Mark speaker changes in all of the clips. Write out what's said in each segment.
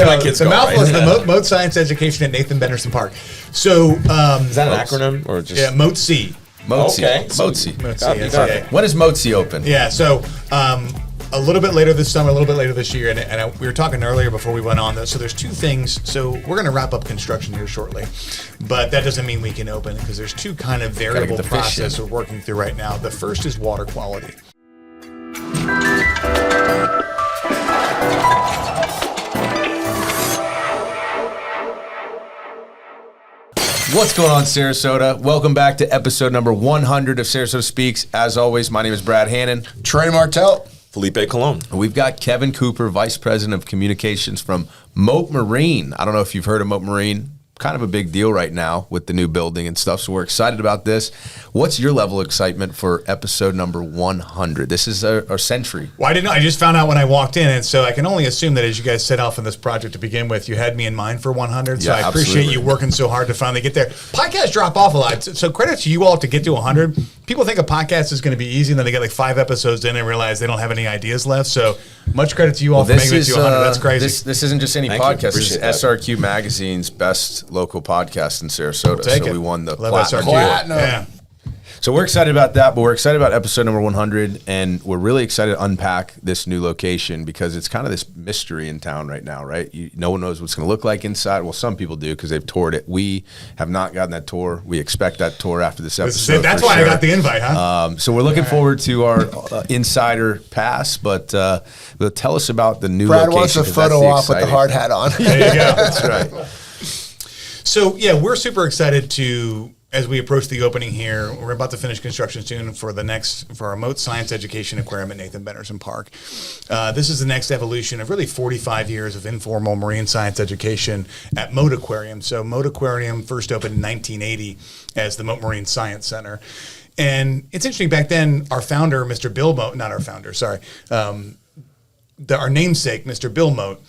Speaker 1: My kids
Speaker 2: the
Speaker 1: go,
Speaker 2: mouthful
Speaker 1: right?
Speaker 2: is the Mote Science Education at Nathan Benderson Park. So
Speaker 1: Is that an acronym or just?
Speaker 2: Yeah, Mote C.
Speaker 3: Mote.
Speaker 1: Okay.
Speaker 3: Mote.
Speaker 2: Mote C,
Speaker 1: Got
Speaker 2: yes,
Speaker 1: it.
Speaker 2: okay.
Speaker 3: When is Mote open?
Speaker 2: Yeah, so a little bit later this summer, a little bit later this year, and we were talking earlier before we went on this. So there's two things. So we're going to wrap up construction here shortly, but that doesn't mean we can open because there's two kind of variable processes we're working through right now. The first is water quality.
Speaker 3: What's going on, Sarasota? Welcome back to episode number 100 of Sarasota SpeaX. As always, my name is Brad Hannon.
Speaker 4: Trey Martell.
Speaker 1: Felipe Colon.
Speaker 3: We've got Kevin Cooper, Vice President of Communications from Mote Marine. I don't know if you've heard of Mote Marine. Kind of a big deal right now with the new building and stuff, so we're excited about this. What's your level of excitement for episode number 100? This is our century.
Speaker 2: Well, I didn't know. I just found out when I walked in, and so I can only assume that as you guys set off on this project to begin with, you had me in mind for 100. So
Speaker 3: Yeah,
Speaker 2: I appreciate
Speaker 3: absolutely.
Speaker 2: you working so hard to finally get there. Podcasts drop off a lot, so credit to you all to get to 100. People think a podcast is going to be easy, and then they get like 5 episodes in and realize they don't have any ideas left. So much credit to you all for making it to 100. That's crazy.
Speaker 3: This isn't just any
Speaker 1: Thank you.
Speaker 3: podcast. This is
Speaker 1: Appreciate that.
Speaker 3: SRQ Magazine's best local podcast in Sarasota.
Speaker 2: Take
Speaker 3: So
Speaker 2: it.
Speaker 3: we won the
Speaker 2: Love
Speaker 3: platinum.
Speaker 2: SRQ.
Speaker 4: Platinum.
Speaker 2: Yeah.
Speaker 3: So we're excited about that, but we're excited about episode number 100, and we're really excited to unpack this new location because it's kind of this mystery in town right now, right? No one knows what's going to look like inside. Well, some people do because they've toured it. We have not gotten that tour. We expect that tour after this episode.
Speaker 2: That's
Speaker 3: for
Speaker 2: why
Speaker 3: sure.
Speaker 2: I got the invite, huh?
Speaker 3: So we're looking forward to our insider pass, but tell us about the new
Speaker 4: Brad
Speaker 3: location.
Speaker 4: wants a
Speaker 3: 'cause that's
Speaker 4: photo
Speaker 3: the
Speaker 4: off with the
Speaker 3: exciting-
Speaker 4: hard hat on.
Speaker 2: There you go.
Speaker 3: That's right.
Speaker 2: So yeah, we're super excited to, as we approach the opening here, we're about to finish construction soon for our Mote Science Education Aquarium at Nathan Benderson Park. This is the next evolution of really 45 years of informal marine science education at Mote Aquarium. So Mote Aquarium first opened in 1980 as the Mote Marine Science Center. And it's interesting, back then, our founder, Mr. Bill Mote, not our founder, sorry, our namesake, Mr. Bill Mote,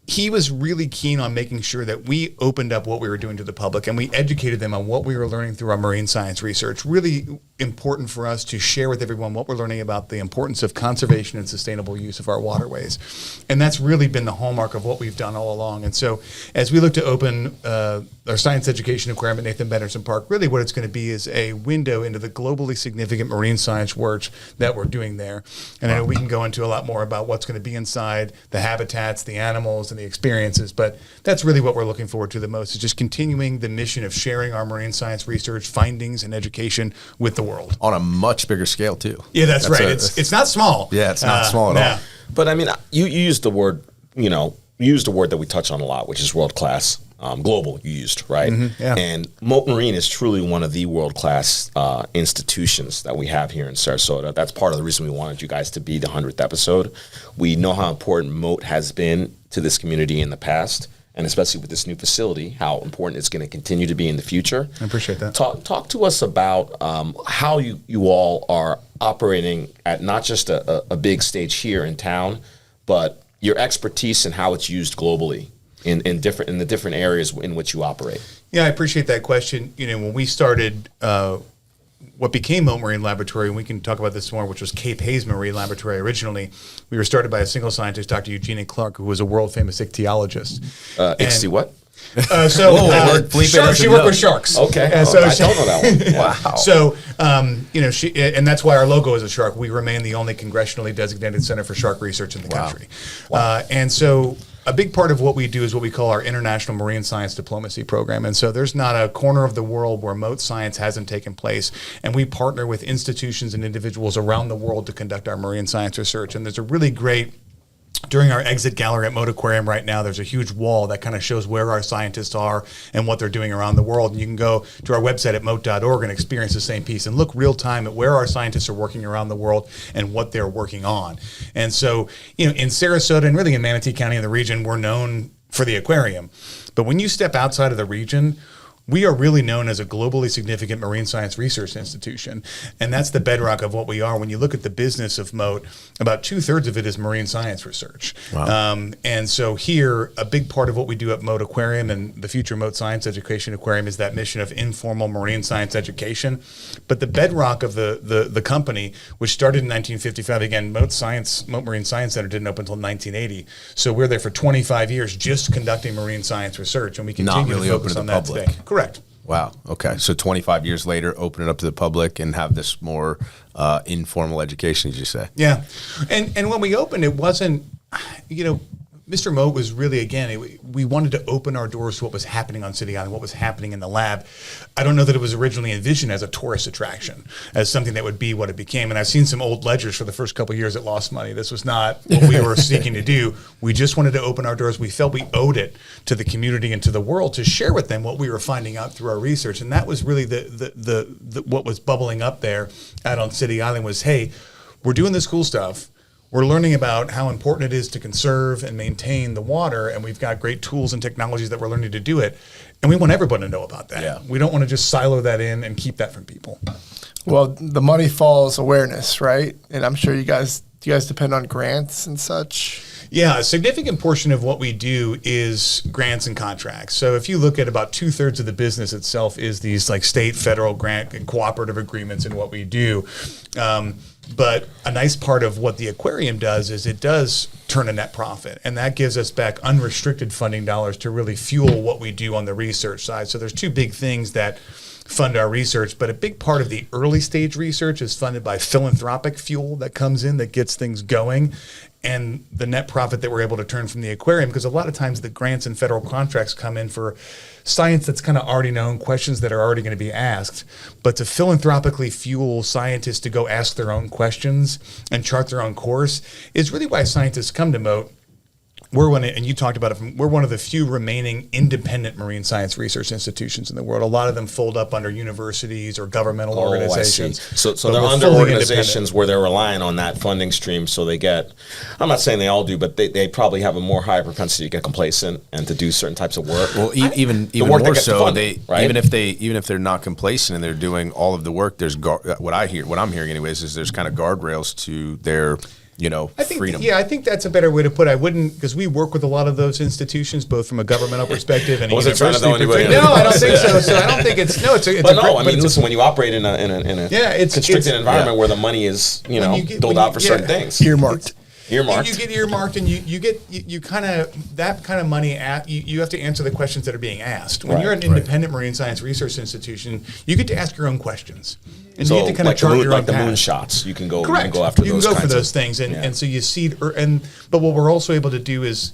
Speaker 2: he was really keen on making sure that we opened up what we were doing to the public and we educated them on what we were learning through our marine science research. Really important for us to share with everyone what we're learning about the importance of conservation and sustainable use of our waterways. And that's really been the hallmark of what we've done all along. And so as we look to open our Science Education Aquarium at Nathan Benderson Park, really what it's going to be is a window into the globally significant marine science work that we're doing there. And I know we can go into a lot more about what's going to be inside, the habitats, the animals, and the experiences, but that's really what we're looking forward to the most, is just continuing the mission of sharing our marine science research findings and education with the world.
Speaker 3: On a much bigger scale, too.
Speaker 2: Yeah, that's right. It's not small.
Speaker 3: Yeah, it's not small at all.
Speaker 1: But I mean, you used the word, you used a word that we touch on a lot, which is world class. Global, you used, right?
Speaker 2: yeah.
Speaker 1: And Mote Marine is truly one of the world-class institutions that we have here in Sarasota. That's part of the reason we wanted you guys to be the 100th episode. We know how important Mote has been to this community in the past, and especially with this new facility, how important it's going to continue to be in the future.
Speaker 2: I appreciate that.
Speaker 1: Talk to us about how you all are operating at not just a big stage here in town, but your expertise and how it's used globally in the different areas in which you operate.
Speaker 2: Yeah, I appreciate that question. When we started what became Mote Marine Laboratory, and we can talk about this more, which was Cape Hayes Marine Laboratory originally, we were started by a single scientist, Dr. Eugenia Clark, who was a world-famous ichthyologist.
Speaker 1: What?
Speaker 2: She worked with sharks.
Speaker 1: Okay.
Speaker 2: And
Speaker 1: I
Speaker 2: so
Speaker 1: don't know that one. Wow.
Speaker 2: So, she, and that's why our logo is a shark. We remain the only congressionally designated center for shark research in the country. And so a big part of what we do is what we call our International Marine Science Diplomacy Program. And so there's not a corner of the world where Mote Science hasn't taken place. And we partner with institutions and individuals around the world to conduct our marine science research. And there's a really great, during our exit gallery at Mote Aquarium right now, there's a huge wall that kind of shows where our scientists are and what they're doing around the world. And you can go to our website at mote.org and experience the same piece and look real time at where our scientists are working around the world and what they're working on. And so, in Sarasota and really in Manatee County and the region, we're known for the aquarium. But when you step outside of the region, we are really known as a globally significant marine science research institution. And that's the bedrock of what we are. When you look at the business of Mote, about 2/3 of it is marine science research.
Speaker 3: Wow.
Speaker 2: And so here, a big part of what we do at Mote Aquarium and the future Mote Science Education Aquarium is that mission of informal marine science education. But the bedrock of the company, which started in 1955, again, Mote Marine Science Center didn't open until 1980. So we're there for 25 years just conducting marine science research, and we continue
Speaker 3: really
Speaker 2: to
Speaker 3: open
Speaker 2: focus
Speaker 3: to
Speaker 2: on
Speaker 3: the
Speaker 2: that
Speaker 3: public.
Speaker 2: today. Correct.
Speaker 3: Wow. Okay. So 25 years later, open it up to the public and have this more informal education, as you say.
Speaker 2: Yeah. And when we opened, it wasn't, Mr. Mote was really, again, we wanted to open our doors to what was happening on City Island, what was happening in the lab. I don't know that it was originally envisioned as a tourist attraction, as something that would be what it became. And I've seen some old ledgers for the first couple of years that lost money. This was not what we were seeking to do. We just wanted to open our doors. We felt we owed it to the community and to the world to share with them what we were finding out through our research. And that was really the what was bubbling up there out on City Island was, hey, we're doing this cool stuff. We're learning about how important it is to conserve and maintain the water, and we've got great tools and technologies that we're learning to do it. And we want everyone to know about that.
Speaker 3: Yeah.
Speaker 2: We don't want to just silo that in and keep that from people.
Speaker 4: Well, the money follows awareness, right? And I'm sure you guys depend on grants and such.
Speaker 2: Yeah, a significant portion of what we do is grants and contracts. So if you look at about 2/3 of the business itself is these like state, federal grant and cooperative agreements in what we do. But a nice part of what the aquarium does is it does turn a net profit, and that gives us back unrestricted funding dollars to really fuel what we do on the research side. So there's two big things that fund our research, but a big part of the early stage research is funded by philanthropic fuel that comes in that gets things going, and the net profit that we're able to turn from the aquarium, because a lot of times the grants and federal contracts come in for science that's kind of already known, questions that are already going to be asked. But to philanthropically fuel scientists to go ask their own questions and chart their own course is really why scientists come to Mote. We're one, and you talked about it. We're one of the few remaining independent marine science research institutions in the world. A lot of them fold up under universities or governmental organizations.
Speaker 1: I see. So
Speaker 2: But
Speaker 1: they're
Speaker 2: we're
Speaker 1: under
Speaker 2: fully
Speaker 1: organizations
Speaker 2: independent.
Speaker 1: where they're relying on that funding stream, so they get. I'm not saying they all do, but they probably have a more high propensity to get complacent and to do certain types of work.
Speaker 3: Well, even
Speaker 1: work that
Speaker 3: more
Speaker 1: gets the
Speaker 3: so,
Speaker 1: funding, right?
Speaker 3: even if they're not complacent and they're doing all of the work, there's what I'm hearing anyways is there's kind of guardrails to their freedom.
Speaker 2: Yeah, I think that's a better way to put it. I wouldn't, because we work with a lot of those institutions, both from a governmental perspective and a
Speaker 1: wasn't trying to
Speaker 2: university
Speaker 1: throw anybody
Speaker 2: perspective.
Speaker 1: under
Speaker 2: No, I
Speaker 1: the
Speaker 2: don't think
Speaker 1: bus.
Speaker 2: so. So I don't think it's a
Speaker 1: But no,
Speaker 2: great-
Speaker 1: I mean,
Speaker 2: it's a-
Speaker 1: listen, when you operate in a
Speaker 2: it's
Speaker 1: constricted environment where the money is, doled out for certain things.
Speaker 4: Earmarked.
Speaker 1: Earmarked.
Speaker 2: You get earmarked, and you kind of that kind of money. You have to answer the questions that are being asked. When
Speaker 1: Right,
Speaker 2: you're an
Speaker 1: right.
Speaker 2: independent marine science research institution, you get to ask your own questions, and
Speaker 1: So
Speaker 2: you get to kind of
Speaker 1: like
Speaker 2: chart your own
Speaker 1: the
Speaker 2: path.
Speaker 1: moonshots, you can go.
Speaker 2: Correct.
Speaker 1: You can go after
Speaker 2: you
Speaker 1: those.
Speaker 2: can go for
Speaker 1: kinds
Speaker 2: those
Speaker 1: of,
Speaker 2: things, and,
Speaker 1: yeah.
Speaker 2: and so you seed. But what we're also able to do is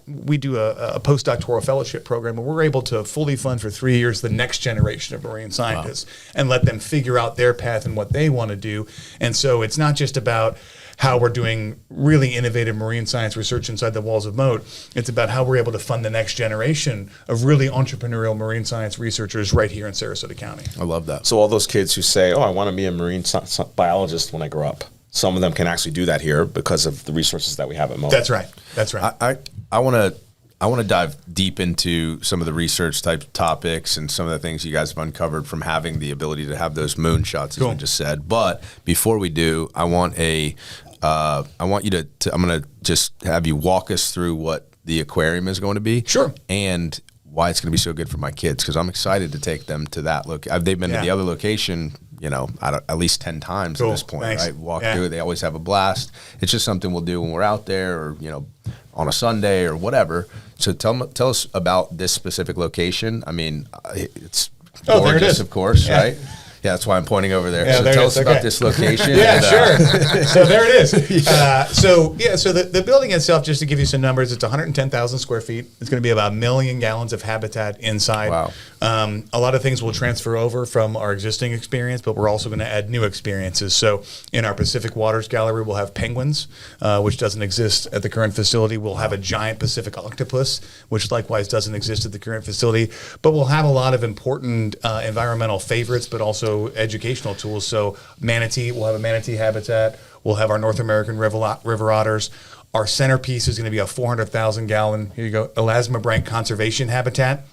Speaker 2: we do a postdoctoral fellowship program, and we're able to fully fund for 3 years the next generation of marine scientists and let them figure out their path and what they want to do. And so it's not just about how we're doing really innovative marine science research inside the walls of Mote. It's about how we're able to fund the next generation of really entrepreneurial marine science researchers right here in Sarasota County.
Speaker 3: I love that.
Speaker 1: So all those kids who say, "Oh, I want to be a marine biologist when I grow up," some of them can actually do that here because of the resources that we have at Mote.
Speaker 2: That's right. That's right.
Speaker 3: I want to dive deep into some of the research type topics and some of the things you guys have uncovered from having the ability to have those moonshots, as
Speaker 2: Cool.
Speaker 3: we just said. But before we do, I want you to. I'm going to just have you walk us through what the aquarium is going to be.
Speaker 2: Sure.
Speaker 3: And why it's going to be so good for my kids, because I'm excited to take them to that look. They've been to
Speaker 2: Yeah.
Speaker 3: the other location, at least 10 times
Speaker 2: Cool.
Speaker 3: at this point,
Speaker 2: Thanks.
Speaker 3: right? Walk
Speaker 2: Yeah.
Speaker 3: through it. They always have a blast. It's just something we'll do when we're out there, or on a Sunday or whatever. So tell us about this specific location. I mean, it's
Speaker 2: Oh, there it
Speaker 3: gorgeous,
Speaker 2: is.
Speaker 3: of course,
Speaker 2: Yeah.
Speaker 3: right? Yeah, that's why I'm pointing over there.
Speaker 2: Yeah,
Speaker 3: So
Speaker 2: there it
Speaker 3: tell
Speaker 2: is.
Speaker 3: us about
Speaker 2: Okay.
Speaker 3: this location.
Speaker 2: Yeah,
Speaker 3: and,
Speaker 2: sure. So there it is. So the building itself, just to give you some numbers, it's 110,000 square feet. It's going to be about 1 million gallons of habitat inside.
Speaker 3: Wow.
Speaker 2: A lot of things will transfer over from our existing experience, but we're also going to add new experiences. So in our Pacific Waters Gallery, we'll have penguins, which doesn't exist at the current facility. We'll have a giant Pacific octopus, which likewise doesn't exist at the current facility. But we'll have a lot of important environmental favorites, but also educational tools. So manatee, we'll have a manatee habitat. We'll have our North American river otters. Our centerpiece is going to be a 400,000 gallon, here you go, elasmobranch conservation habitat.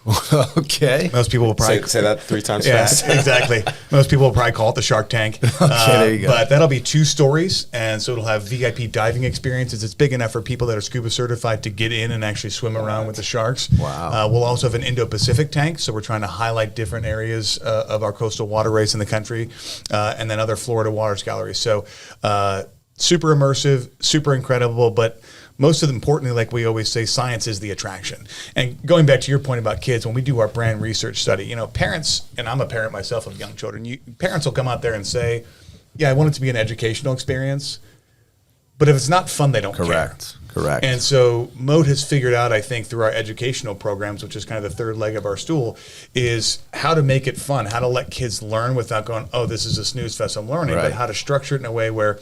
Speaker 3: Okay.
Speaker 2: Most people will probably
Speaker 1: Say that 3 times
Speaker 2: yeah,
Speaker 1: fast.
Speaker 2: exactly. Most people will probably call it the Shark Tank.
Speaker 3: there you go.
Speaker 2: But that'll be 2 stories, and so it'll have VIP diving experiences. It's big enough for people that are scuba certified to get in and actually swim around with the sharks.
Speaker 3: Wow.
Speaker 2: We'll also have an Indo-Pacific tank, so we're trying to highlight different areas of our coastal waterways in the country, and then other Florida waters galleries. So super immersive, super incredible, but most of importantly, like we always say, science is the attraction. And going back to your point about kids, when we do our brand research study, parents, and I'm a parent myself of young children, parents will come out there and say, yeah, I want it to be an educational experience, but if it's not fun, they don't care.
Speaker 3: Correct.
Speaker 2: And so Mote has figured out, I think, through our educational programs, which is kind of the third leg of our stool, is how to make it fun, how to let kids learn without going, oh, this is a snooze fest, I'm learning, but how to structure it in a way where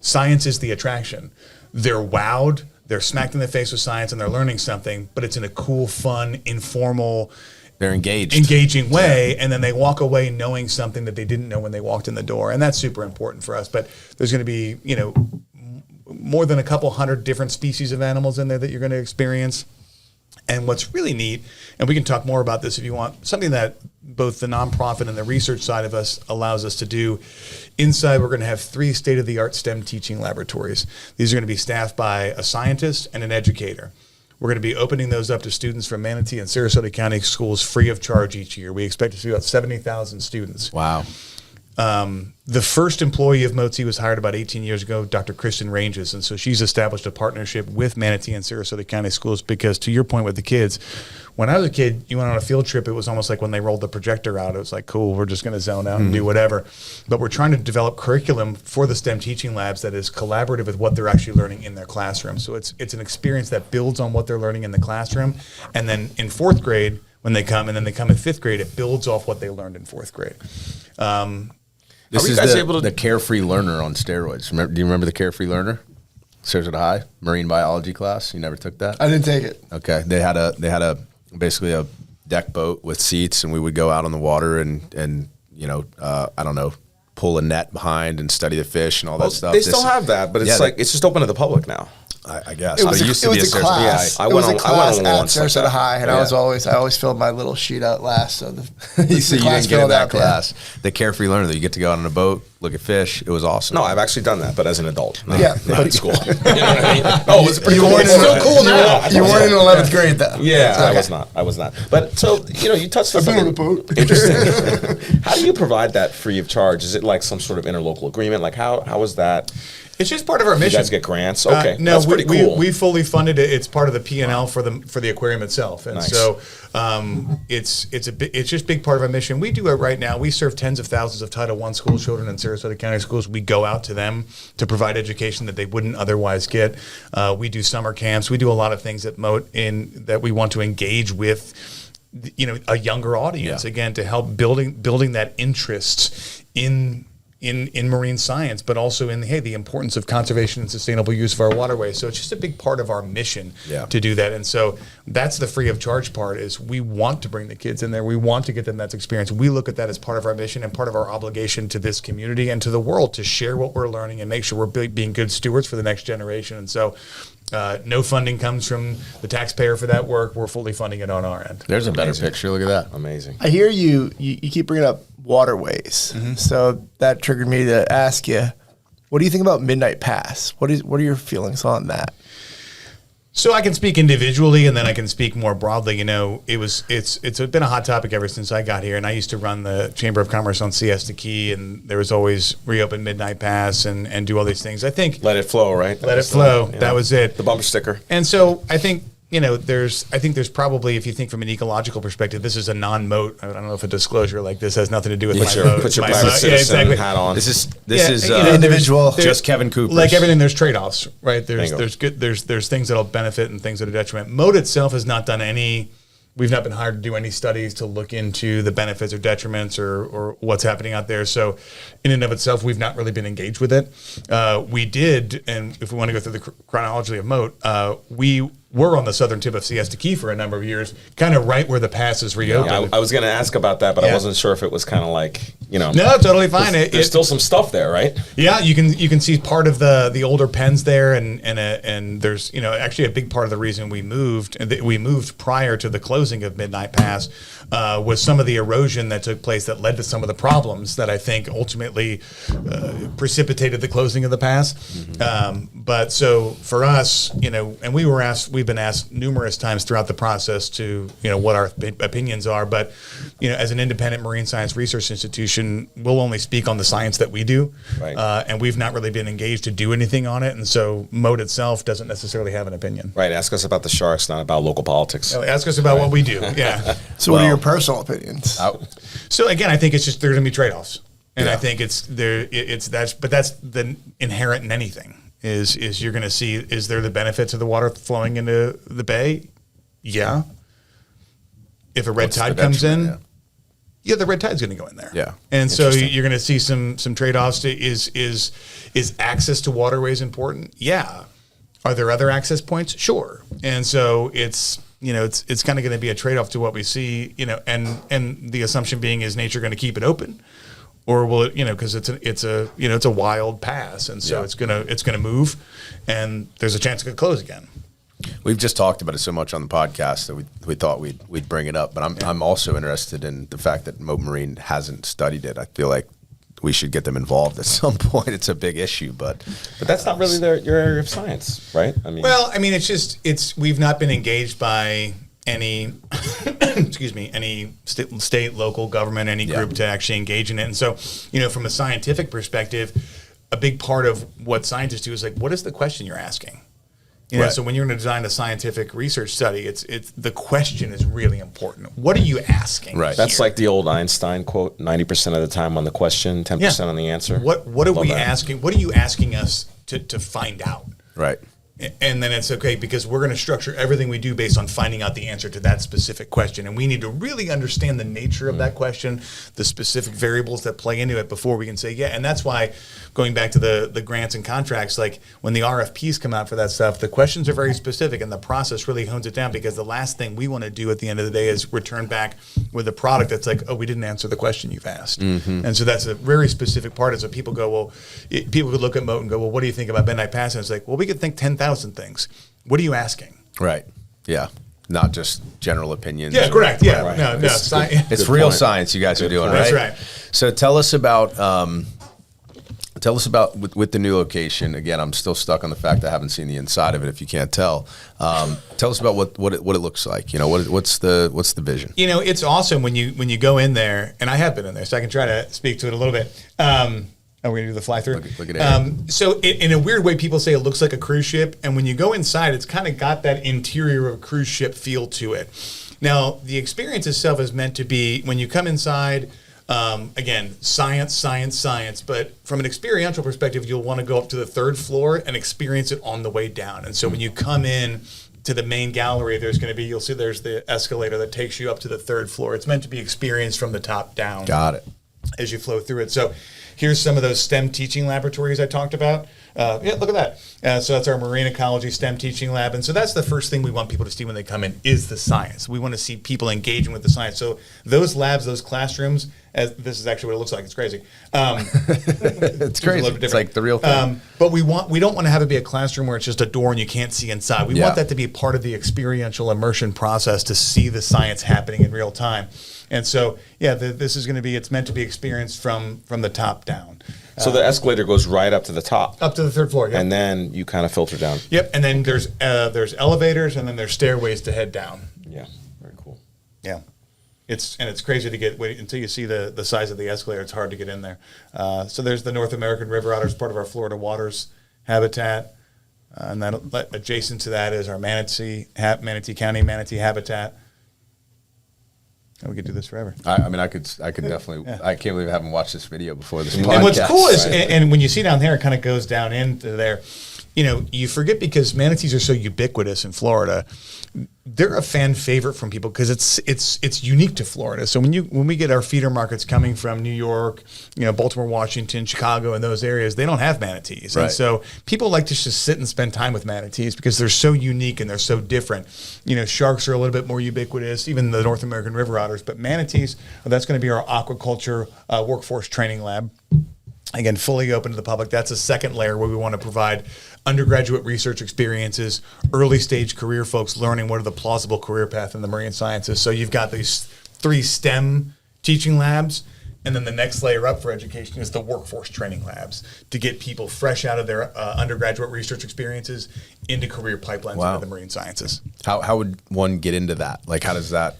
Speaker 2: science is the attraction. They're wowed, they're smacked in the face with science, and they're learning something, but it's in a cool, fun, informal,
Speaker 3: they're
Speaker 2: engaging way, and then they walk away knowing something that they didn't know when they walked in the door, and that's super important for us. But there's going to be, more than a couple hundred different species of animals in there that you're going to experience. And what's really neat, and we can talk more about this if you want, something that both the nonprofit and the research side of us allows us to do. Inside, we're going to have 3 state-of-the-art STEM teaching laboratories. These are going to be staffed by a scientist and an educator. We're going to be opening those up to students from Manatee and Sarasota County schools free of charge each year. We expect to see about 70,000 students.
Speaker 3: Wow.
Speaker 2: The first employee of Mote was hired about 18 years ago, Dr. Kristen Ranges, and so she's established a partnership with Manatee and Sarasota County schools because, to your point with the kids, when I was a kid, you went on a field trip, it was almost like when they rolled the projector out, it was like, cool, we're just going to zone out and do whatever. But we're trying to develop curriculum for the STEM teaching labs that is collaborative with what they're actually learning in their classroom. So it's an experience that builds on what they're learning in the classroom, and then in 4th grade, when they come, and then they come in 5th grade, it builds off what they learned in 4th grade.
Speaker 3: This is the Carefree Learner on steroids. Do you remember the Carefree Learner? Sarasota High marine biology class. You never took that?
Speaker 4: I didn't take it.
Speaker 3: Okay. They had a basically a deck boat with seats, and we would go out on the water and I don't know, pull a net behind and study the fish and all that stuff.
Speaker 1: They still have that, but it's it's just open to the public now.
Speaker 3: I guess.
Speaker 4: It was a class.
Speaker 1: I went on
Speaker 4: at
Speaker 1: once
Speaker 4: Sarasota
Speaker 1: like
Speaker 4: High, and I always filled my little sheet out last. So
Speaker 3: you see, you didn't get in that class. The Carefree Learner, that you get to go out on a boat, look at fish. It was awesome.
Speaker 1: No, I've actually done that, but as an adult. Not in school. You know what I mean? Oh, it was pretty cool. It's still cool now.
Speaker 4: You weren't in 11th grade, though.
Speaker 1: Yeah, okay. I was not. But so, you touched on something interesting. How do you provide that free of charge? Is it like some sort of interlocal agreement? Like how is that?
Speaker 2: It's just part of our mission.
Speaker 1: You guys get grants? Okay,
Speaker 2: no,
Speaker 1: that's pretty cool.
Speaker 2: We fully funded it. It's part of the P&L for the aquarium itself, and so it's just a big part of our mission. We do it right now. We serve tens of thousands of Title I school children in Sarasota County schools. We go out to them to provide education that they wouldn't otherwise get. We do summer camps. We do a lot of things at Mote that we want to engage with, a younger audience again to help building that interest in marine science, but also in the importance of conservation and sustainable use of our waterways. So it's just a big part of our mission to do that. And so that's the free of charge part, is we want to bring the kids in there. We want to get them that experience. We look at that as part of our mission and part of our obligation to this community and to the world to share what we're learning and make sure we're being good stewards for the next generation. And so no funding comes from the taxpayer for that work. We're fully funding it on our end.
Speaker 3: There's a better picture. Look at that.
Speaker 1: Amazing.
Speaker 4: I hear you keep bringing up waterways. So that triggered me to ask you, what do you think about Midnight Pass? What are your feelings on that?
Speaker 2: So I can speak individually, and then I can speak more broadly. It's been a hot topic ever since I got here, and I used to run the Chamber of Commerce on Siesta Key, and there was always reopen Midnight Pass and do all these things. I think
Speaker 1: let it flow, right?
Speaker 2: Let it flow. That was it.
Speaker 1: The bumper sticker.
Speaker 2: And so I think there's probably, if you think from an ecological perspective, this is a non-mote. I don't know if a disclosure like this has nothing to do with
Speaker 1: Put your
Speaker 2: my
Speaker 1: private citizen hat on.
Speaker 3: This is
Speaker 4: individual.
Speaker 3: Just Kevin Cooper.
Speaker 2: Like everything, there's trade-offs, right? There's things that'll benefit and things that are detriment. Mote itself has not done any. We've not been hired to do any studies to look into the benefits or detriments or what's happening out there. So in and of itself, we've not really been engaged with it. We did, and if we want to go through the chronology of Mote, we were on the southern tip of Siesta Key for a number of years, kind of right where the pass is reopened.
Speaker 1: I was going to ask about that, but I wasn't sure if it was kind of like,
Speaker 2: No, totally fine.
Speaker 1: There's still some stuff there, right?
Speaker 2: Yeah, you can see part of the older pens there, and there's actually a big part of the reason we moved prior to the closing of Midnight Pass was some of the erosion that took place that led to some of the problems that I think ultimately precipitated the closing of the pass. But so for us, and we've been asked numerous times throughout the process to what our opinions are, but as an independent marine science research institution, we'll only speak on the science that we do,
Speaker 1: right.
Speaker 2: And we've not really been engaged to do anything on it, and so Mote itself doesn't necessarily have an opinion.
Speaker 1: Right. Ask us about the sharks, not about local politics.
Speaker 2: Ask us about what we do. Yeah.
Speaker 4: So what are your personal opinions?
Speaker 2: So again, I think it's just there's going to be trade-offs, and I think that's the inherent in anything. Is you're going to see, is there the benefits of the water flowing into the bay? Yeah. If a red tide comes in, the red tide's going to go in there.
Speaker 3: Yeah.
Speaker 2: And so you're going to see some trade-offs. Is access to waterways important? Yeah. Are there other access points? Sure. And so it's kind of going to be a trade-off to what we see, and the assumption being, is nature going to keep it open? Or will it, because it's a wild pass, and so it's gonna move, and there's a chance it could close again.
Speaker 3: We've just talked about it so much on the podcast that we thought we'd bring it up. But I'm also interested in the fact that Mote Marine hasn't studied it. I feel like we should get them involved at some point. It's a big issue, but
Speaker 1: that's not really your area of science, right?
Speaker 2: We've not been engaged by any any state, local government, any group to actually engage in it. And so, from a scientific perspective, a big part of what scientists do is like, what is the question you're asking? So when you're going to design a scientific research study, it's the question is really important. What are you asking?
Speaker 3: Right.
Speaker 1: That's like the old Einstein quote: 90% of the time on the question, 10% on the answer.
Speaker 2: What are we asking? What are you asking us to find out?
Speaker 3: Right.
Speaker 2: And then it's okay, because we're going to structure everything we do based on finding out the answer to that specific question. And we need to really understand the nature of that question, the specific variables that play into it before we can say, And that's why, going back to the grants and contracts, like when the RFPs come out for that stuff, the questions are very specific, and the process really hones it down, because the last thing we want to do at the end of the day is return back with a product that's like, oh, we didn't answer the question you've asked. And so that's a very specific part. So people go, people could look at Mote and go, well, what do you think about Midnight Pass? And it's like, well, we could think 10,000 things. What are you asking?
Speaker 3: Right. Yeah. Not just general opinions.
Speaker 2: Yeah, correct. Yeah.
Speaker 1: Right.
Speaker 2: No.
Speaker 3: It's real science you guys are doing, right?
Speaker 2: That's right.
Speaker 3: So tell us about with the new location. Again, I'm still stuck on the fact I haven't seen the inside of it, if you can't tell. Tell us about what it looks like. What's the vision?
Speaker 2: It's awesome when you go in there, and I have been in there, so I can try to speak to it a little bit. We're going to do the fly through.
Speaker 3: Look at it.
Speaker 2: So in a weird way, people say it looks like a cruise ship. And when you go inside, it's kind of got that interior of a cruise ship feel to it. Now, the experience itself is meant to be, when you come inside, again, science. But from an experiential perspective, you'll want to go up to the third floor and experience it on the way down. And so when you come in to the main gallery, you'll see there's the escalator that takes you up to the third floor. It's meant to be experienced from the top down.
Speaker 3: Got it.
Speaker 2: As you flow through it. So here's some of those STEM teaching laboratories I talked about. Look at that. So that's our marine ecology STEM teaching lab. And so that's the first thing we want people to see when they come in, is the science. We want to see people engaging with the science. So those labs, those classrooms, this is actually what it looks like. It's crazy.
Speaker 3: It's crazy. It's like the real thing.
Speaker 2: But we don't want to have it be a classroom where it's just a door and you can't see inside. We want that to be part of the experiential immersion process, to see the science happening in real time. And so, this is going to be, it's meant to be experienced from the top down.
Speaker 1: So the escalator goes right up to the top.
Speaker 2: Up to the third floor, yeah.
Speaker 1: And then you kind of filter down.
Speaker 2: Yep, and then there's elevators, and then there's stairways to head down.
Speaker 1: Yeah, very cool.
Speaker 2: Yeah. It's crazy to wait until you see the size of the escalator. It's hard to get in there. So there's the North American river otters, part of our Florida waters habitat. And then adjacent to that is our Manatee County manatee habitat. We could do this forever.
Speaker 3: I could definitely. Yeah. I can't believe I haven't watched this video before this podcast.
Speaker 2: And what's cool is, and when you see down there, it kind of goes down into there. you forget because manatees are so ubiquitous in Florida. They're a fan favorite from people because it's unique to Florida. So when we get our feeder markets coming from New York, Baltimore, Washington, Chicago, and those areas, they don't have manatees,
Speaker 3: Right.
Speaker 2: and so people like to just sit and spend time with manatees because they're so unique and they're so different. Sharks are a little bit more ubiquitous, even the North American river otters, but manatees, that's going to be our aquaculture workforce training lab. Again, fully open to the public. That's a second layer where we want to provide undergraduate research experiences, early stage career folks learning what are the plausible career path in the marine sciences. So you've got these 3 STEM teaching labs, and then the next layer up for education is the workforce training labs to get people fresh out of their undergraduate research experiences into career pipelines into the marine sciences.
Speaker 3: How would one get into that? Like, how does that?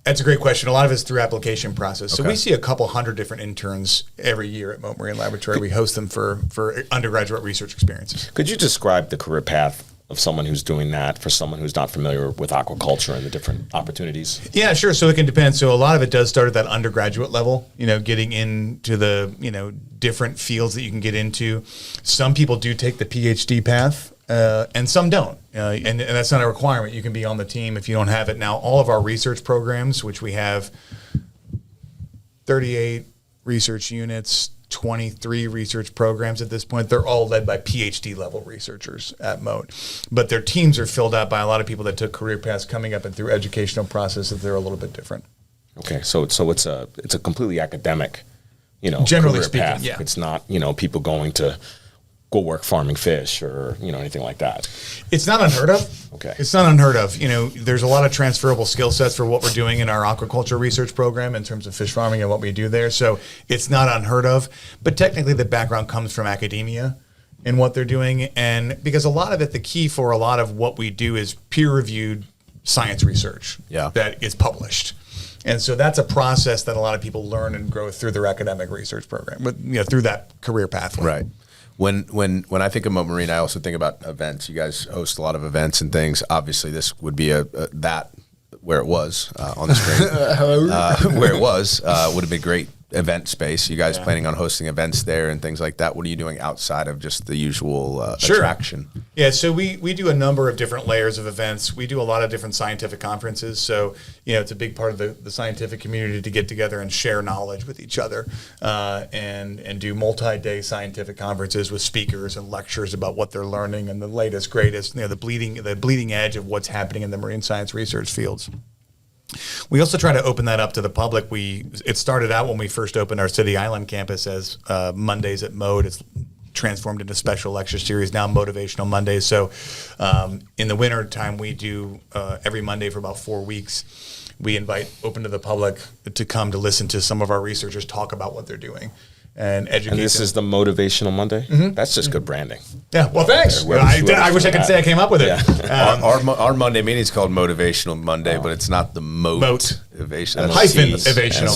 Speaker 2: That's a great question. A lot of it's through application process. So we see a couple hundred different interns every year at Mote Marine Laboratory. We host them for undergraduate research experiences.
Speaker 1: Could you describe the career path of someone who's doing that for someone who's not familiar with aquaculture and the different opportunities?
Speaker 2: Yeah, sure. So it can depend. So a lot of it does start at that undergraduate level, getting into the, different fields that you can get into. Some people do take the PhD path. And some don't, and that's not a requirement. You can be on the team if you don't have it. Now, all of our research programs, which we have 38 research units, 23 research programs at this point, they're all led by PhD level researchers at Mote. But their teams are filled out by a lot of people that took career paths coming up and through educational processes. They're a little bit different.
Speaker 1: Okay, so it's a completely academic,
Speaker 2: generally
Speaker 1: career
Speaker 2: speaking,
Speaker 1: path.
Speaker 2: yeah.
Speaker 1: It's not people going to go work farming fish or anything like that.
Speaker 2: It's not unheard of.
Speaker 1: Okay.
Speaker 2: It's not unheard of. There's a lot of transferable skill sets for what we're doing in our aquaculture research program in terms of fish farming and what we do there. So it's not unheard of. But technically the background comes from academia and what they're doing. And because a lot of it, the key for a lot of what we do is peer-reviewed science research that is published. And so that's a process that a lot of people learn and grow through their academic research program, through that career pathway.
Speaker 3: Right. When I think of Mote Marine, I also think about events. You guys host a lot of events and things. Obviously, this would be that where it was on the screen. Where it was would have been great event space. You guys planning on hosting events there and things like that? What are you doing outside of just the usual attraction?
Speaker 2: Yeah, so we do a number of different layers of events. We do a lot of different scientific conferences. So, it's a big part of the scientific community to get together and share knowledge with each other and do multi-day scientific conferences with speakers and lectures about what they're learning and the latest, greatest, the bleeding edge of what's happening in the marine science research fields. We also try to open that up to the public. It started out when we first opened our City Island campus as Mondays at Mote. It's transformed into special lecture series, now Motivational Mondays. So in the winter time, we do every Monday for about 4 weeks. We invite open to the public to come to listen to some of our researchers talk about what they're doing and educate
Speaker 1: And this
Speaker 2: them.
Speaker 1: is the Motivational Monday? Mm-hmm. That's just good branding.
Speaker 2: Yeah, well, thanks. I wish I could say I came up with it.
Speaker 1: Yeah.
Speaker 3: Our Monday meeting is called Motivational Monday, but it's not the Motivational.
Speaker 2: Hyphen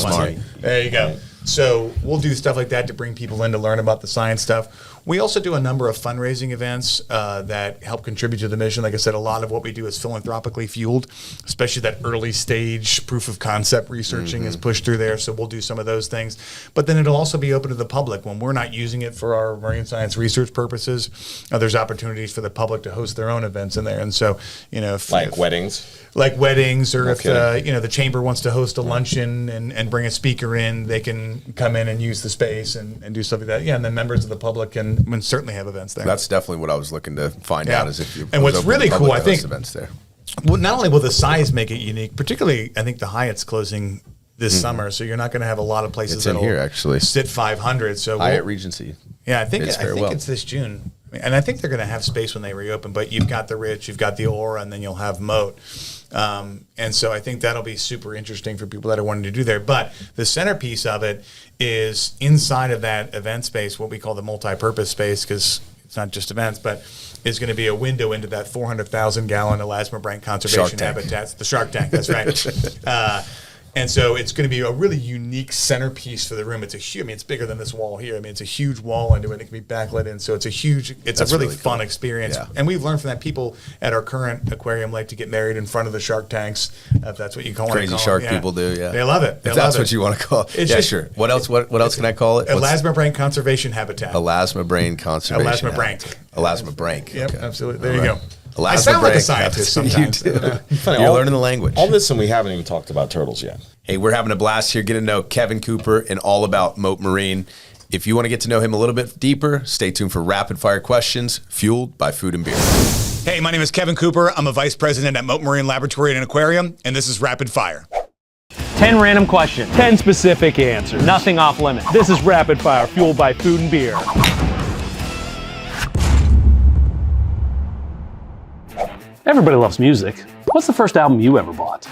Speaker 2: Monday. There you go. So we'll do stuff like that to bring people in to learn about the science stuff. We also do a number of fundraising events that help contribute to the mission. Like I said, a lot of what we do is philanthropically fueled, especially that early stage proof of concept researching is pushed through there. So we'll do some of those things. But then it'll also be open to the public. When we're not using it for our marine science research purposes, there's opportunities for the public to host their own events in there. And so, if
Speaker 1: weddings?
Speaker 2: Like weddings, or
Speaker 1: No
Speaker 2: if the chamber wants to host a luncheon and bring a speaker in, they can come in and use the space and do stuff like that. Yeah, and then members of the public can certainly have events there.
Speaker 3: That's definitely what I was looking to find out. Is if you
Speaker 2: and what's really cool, I think,
Speaker 3: events there.
Speaker 2: Well, not only will the size make it unique, particularly I think the Hyatt's closing this summer, so you're not going to have a lot of places
Speaker 3: It's in here actually.
Speaker 2: sit 500. So
Speaker 3: Hyatt Regency.
Speaker 2: Yeah, I think it's this June. And I think they're going to have space when they reopen, but you've got the Rich, you've got the Aura, and then you'll have Mote. And so I think that'll be super interesting for people that are wanting to do there. But the centerpiece of it is inside of that event space, what we call the multi-purpose space, because it's not just events, but is going to be a window into that 400,000 gallon elasmobranch conservation habitats, the Shark Tank, that's right. And so it's going to be a really unique centerpiece for the room. It's it's bigger than this wall here. I mean, it's a huge wall into it. It can be backlit in. So it's a really fun experience. Yeah. And we've learned from that people at our current aquarium like to get married in front of the shark tanks, if that's what you call it.
Speaker 3: Crazy shark people do, yeah.
Speaker 2: They love it.
Speaker 3: If that's what you want to call it. Yeah, sure. What else can I call it?
Speaker 2: Elasmobranch Conservation Habitat.
Speaker 3: Elasmobranch Conservation
Speaker 2: Habitat.
Speaker 3: Elasmobranch.
Speaker 2: Yep,
Speaker 3: okay.
Speaker 2: Absolutely. There you go.
Speaker 3: I
Speaker 2: sound like a scientist sometimes.
Speaker 3: You're learning the language.
Speaker 1: All this, and we haven't even talked about turtles yet.
Speaker 3: Hey, we're having a blast here getting to know Kevin Cooper and all about Mote Marine. If you want to get to know him a little bit deeper, stay tuned for rapid fire questions fueled by food and beer.
Speaker 2: Hey, my name is Kevin Cooper. I'm a vice president at Mote Marine Laboratory and Aquarium, and this is Rapid Fire.
Speaker 5: 10 random questions, 10 specific answers, nothing off limits. This is Rapid Fire fueled by food and beer. Everybody loves music. What's the first album you ever bought?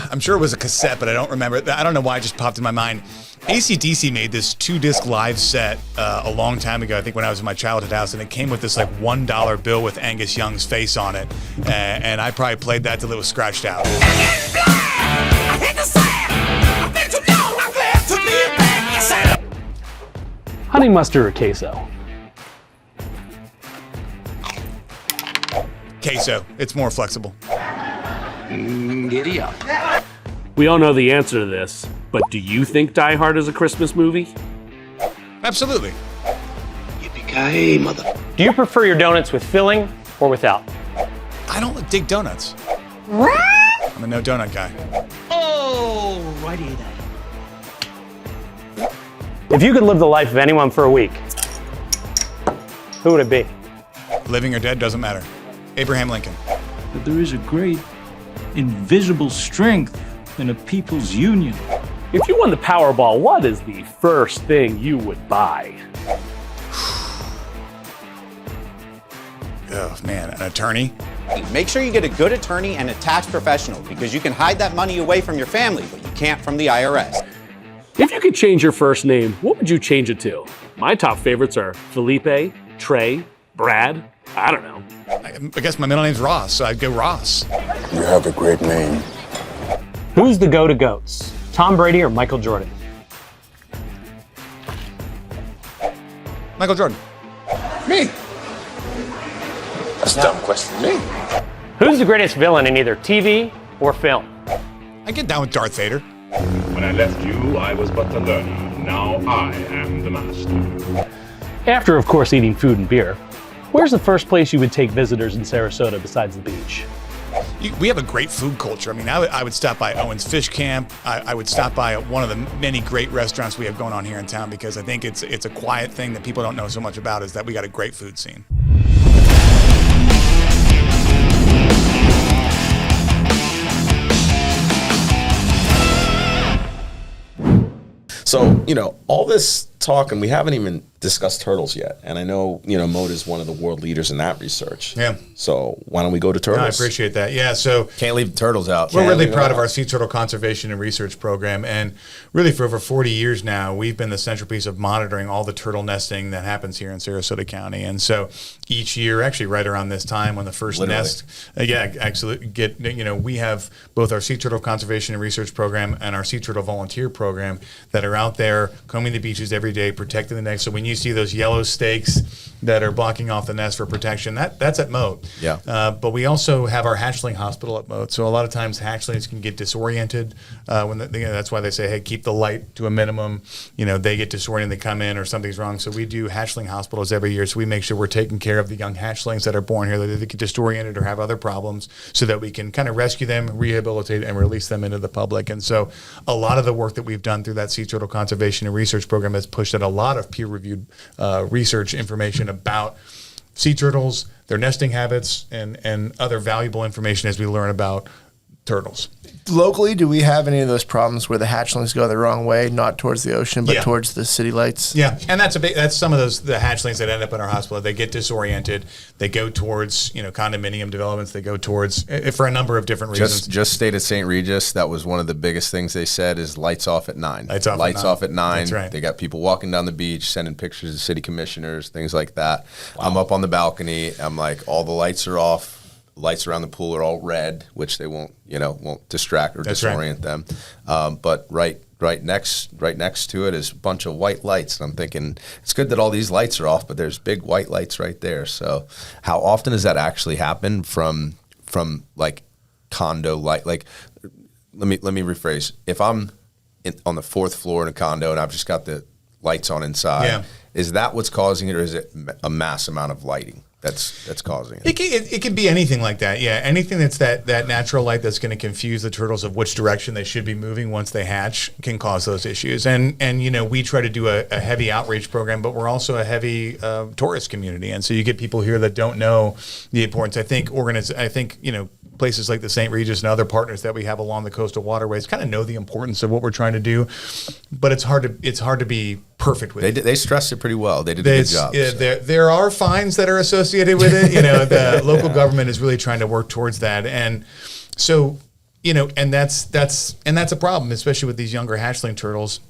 Speaker 2: I'm sure it was a cassette, but I don't remember it. I don't know why it just popped in my mind. AC/DC made this 2-disc live set a long time ago, I think when I was in my childhood house, and it came with this like $1 bill with Angus Young's face on it. And I probably played that till it was scratched out.
Speaker 5: Honey mustard or queso?
Speaker 2: Queso. It's more flexible.
Speaker 6: Giddy up.
Speaker 5: We all know the answer to this, but do you think Die Hard is a Christmas movie?
Speaker 2: Absolutely.
Speaker 6: Yippee-ki-yay, mother.
Speaker 5: Do you prefer your donuts with filling or without?
Speaker 2: I don't dig donuts. I'm a no donut guy.
Speaker 6: Oh, righty then.
Speaker 5: If you could live the life of anyone for a week, who would it be?
Speaker 2: Living or dead, doesn't matter. Abraham Lincoln.
Speaker 7: That there is a great invisible strength in a people's union.
Speaker 5: If you won the Powerball, what is the first thing you would buy?
Speaker 2: Oh man, an attorney?
Speaker 8: Make sure you get a good attorney and a tax professional, because you can hide that money away from your family, but you can't from the IRS.
Speaker 5: If you could change your first name, what would you change it to? My top favorites are Felipe, Trey, Brad, I don't know.
Speaker 2: I guess my middle name's Ross, so I'd go Ross.
Speaker 9: You have a great name.
Speaker 5: Who's the go to goats? Tom Brady or Michael Jordan?
Speaker 2: Michael Jordan.
Speaker 9: Me. That's a dumb question. Me.
Speaker 5: Who's the greatest villain in either TV or film?
Speaker 2: I get down with Darth Vader.
Speaker 10: When I left you, I was but the learner. Now I am the master.
Speaker 5: After, of course, eating food and beer, where's the first place you would take visitors in Sarasota besides the beach?
Speaker 2: We have a great food culture. I mean, I would stop by Owen's Fish Camp. I would stop by one of the many great restaurants we have going on here in town, because I think it's a quiet thing that people don't know so much about, is that we got a great food scene.
Speaker 1: So, all this talk, and we haven't even discussed turtles yet. And I know, Mote is one of the world leaders in that research.
Speaker 2: Yeah.
Speaker 1: So why don't we go to turtles?
Speaker 2: No, I appreciate that. Yeah, so
Speaker 3: Can't leave the turtles out.
Speaker 2: we're really proud of our sea turtle conservation and research program. And really for over 40 years now, we've been the centerpiece of monitoring all the turtle nesting that happens here in Sarasota County. And so each year, actually right around this time when the first nest, we have both our sea turtle conservation and research program and our sea turtle volunteer program that are out there combing the beaches every day, protecting the nest. So when you see those yellow stakes that are blocking off the nest for protection, that's at Mote.
Speaker 3: Yeah.
Speaker 2: But we also have our hatchling hospital at Mote. So a lot of times hatchlings can get disoriented. That's why they say, hey, keep the light to a minimum. They get disoriented, they come in or something's wrong. So we do hatchling hospitals every year. So we make sure we're taking care of the young hatchlings that are born here, that they get disoriented or have other problems, so that we can kind of rescue them, rehabilitate, and release them into the public. And so a lot of the work that we've done through that sea turtle conservation and research program has pushed out a lot of peer-reviewed research information about sea turtles, their nesting habits, and other valuable information as we learn about turtles.
Speaker 4: Locally, do we have any of those problems where the hatchlings go the wrong way, not towards the ocean, but towards the city lights?
Speaker 2: Yeah, and that's some of the hatchlings that end up in our hospital. They get disoriented. They go towards condominium developments. They go towards for a number of different reasons.
Speaker 3: Just stayed at St. Regis. That was one of the biggest things they said is lights off at 9. Lights off at 9.
Speaker 2: That's right.
Speaker 3: They got people walking down the beach, sending pictures to city commissioners, things like that. Wow. I'm up on the balcony. I'm like, all the lights are off. lights around the pool are all red, which they won't distract or disorient them. But right next to it is a bunch of white lights. And I'm thinking it's good that all these lights are off, but there's big white lights right there. So how often does that actually happen from like condo light? Like, let me rephrase. If I'm on the 4th floor in a condo and I've just got the lights on inside, is that what's causing it, or is it a mass amount of lighting that's causing it?
Speaker 2: It can be anything like that. Yeah, anything that's that natural light that's going to confuse the turtles of which direction they should be moving once they hatch can cause those issues. And we try to do a heavy outreach program, but we're also a heavy tourist community, and so you get people here that don't know the importance. I think places like the St. Regis and other partners that we have along the coastal waterways kind of know the importance of what we're trying to do, but it's hard to be perfect with it.
Speaker 3: They stressed it pretty well. They did a good job.
Speaker 2: Yeah, there are fines that are associated with it. The local government is really trying to work towards that, and so and that's a problem, especially with these younger hatchling turtles.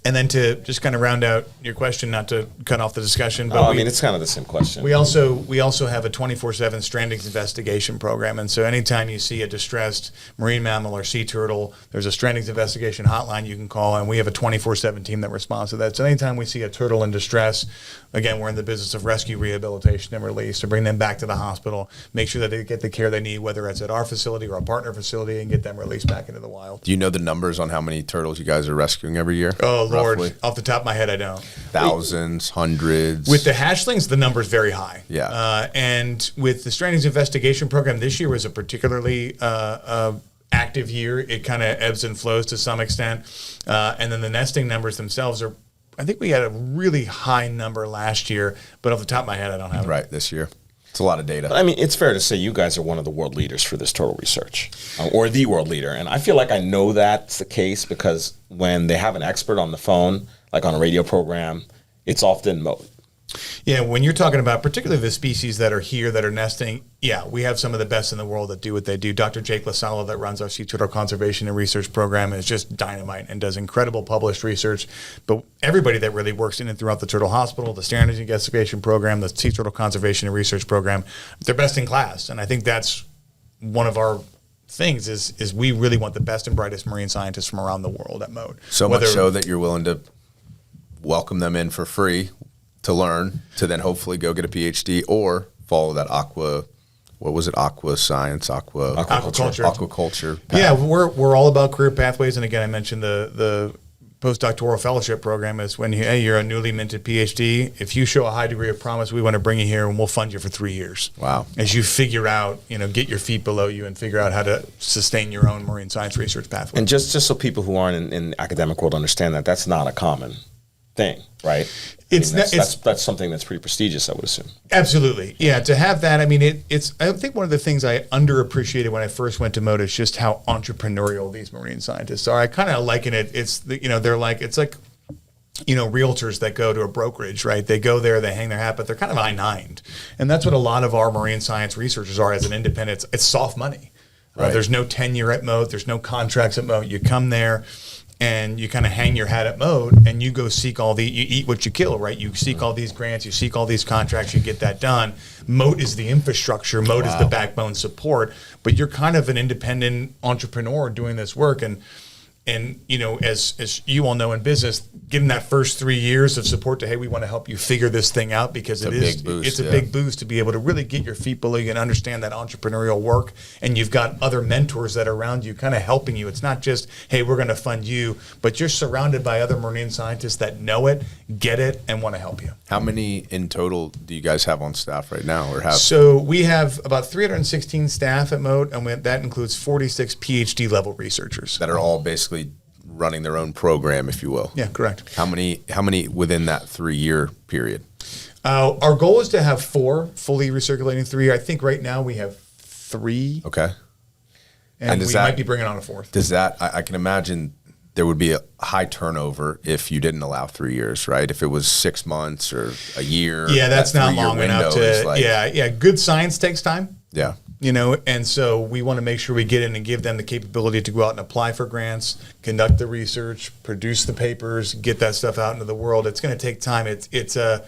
Speaker 2: And then to just kind of round out your question, not to cut off the discussion, but
Speaker 1: it's kind of the same question.
Speaker 2: We also have a 24/7 strandings investigation program, and so anytime you see a distressed marine mammal or sea turtle, there's a strandings investigation hotline you can call, and we have a 24/7 team that responds to that. So anytime we see a turtle in distress, again, we're in the business of rescue, rehabilitation, and release to bring them back to the hospital, make sure that they get the care they need, whether it's at our facility or a partner facility, and get them released back into the wild.
Speaker 3: Do you know the numbers on how many turtles you guys are rescuing every year?
Speaker 2: Oh, Lord.
Speaker 3: Roughly?
Speaker 2: Off the top of my head, I don't.
Speaker 3: Thousands, hundreds.
Speaker 2: With the hatchlings, the number's very high.
Speaker 3: Yeah.
Speaker 2: And with the strandings investigation program, this year was a particularly active year. It kind of ebbs and flows to some extent. And then the nesting numbers themselves are, I think we had a really high number last year, but off the top of my head, I don't have it.
Speaker 3: Right, this year. It's a lot of data.
Speaker 1: I mean, it's fair to say you guys are one of the world leaders for this turtle research, or the world leader. And I feel like I know that's the case because when they have an expert on the phone, like on a radio program, it's often Mote.
Speaker 2: Yeah, when you're talking about particularly the species that are here that are nesting, yeah, we have some of the best in the world that do what they do. Dr. Jake LaSala that runs our sea turtle conservation and research program is just dynamite and does incredible published research. But everybody that really works in and throughout the Turtle Hospital, the Standards Investigation Program, the Sea Turtle Conservation and Research Program, they're best in class. And I think that's one of our things is we really want the best and brightest marine scientists from around the world at Mote.
Speaker 3: So much so that you're willing to welcome them in for free to learn, to then hopefully go get a PhD or follow that aquaculture path.
Speaker 2: Yeah, we're all about career pathways. And again, I mentioned the postdoctoral fellowship program is when you're a newly minted PhD. If you show a high degree of promise, we want to bring you here and we'll fund you for 3 years.
Speaker 3: Wow.
Speaker 2: As you figure out, get your feet below you and figure out how to sustain your own marine science research pathway.
Speaker 1: And just so people who aren't in the academic world understand that's not a common thing, right? That's something that's pretty prestigious, I would assume.
Speaker 2: Absolutely, yeah. To have that, I mean, it's. I think one of the things I underappreciated when I first went to Mote is just how entrepreneurial these marine scientists are. I kind of liken it. It's it's like realtors that go to a brokerage, right? They go there, they hang their hat, but they're kind of I-9'd, and that's what a lot of our marine science researchers are as an independent. It's soft money.
Speaker 3: Right.
Speaker 2: There's no tenure at Mote. There's no contracts at Mote. You come there and you kind of hang your hat at Mote and you go seek you eat what you kill, right? You seek all these grants, you seek all these contracts, you get that done. Mote is the infrastructure, Mote is the backbone support, but you're kind of an independent entrepreneur doing this work. And as you all know in business, given that first 3 years of support to, hey, we want to help you figure this thing out because it's a big boost to be able to really get your feet below you and understand that entrepreneurial work. And you've got other mentors that are around you kind of helping you. It's not just, hey, we're going to fund you, but you're surrounded by other marine scientists that know it, get it, and want to help you.
Speaker 3: How many in total do you guys have on staff right now?
Speaker 2: So we have about 316 staff at Mote, and that includes 46 PhD level researchers.
Speaker 3: That are all basically running their own program, if you will.
Speaker 2: Yeah, correct.
Speaker 3: How many within that 3 year period?
Speaker 2: Our goal is to have 4 fully recirculating 3. I think right now we have 3.
Speaker 3: Okay.
Speaker 2: And we might be bringing on a 4th.
Speaker 3: Does that, I can imagine there would be a high turnover if you didn't allow 3 years, right? If it was 6 months or a year.
Speaker 2: Yeah, that's not long enough to, good science takes time.
Speaker 3: Yeah.
Speaker 2: And so we want to make sure we get in and give them the capability to go out and apply for grants, conduct the research, produce the papers, get that stuff out into the world. It's going to take time. It's a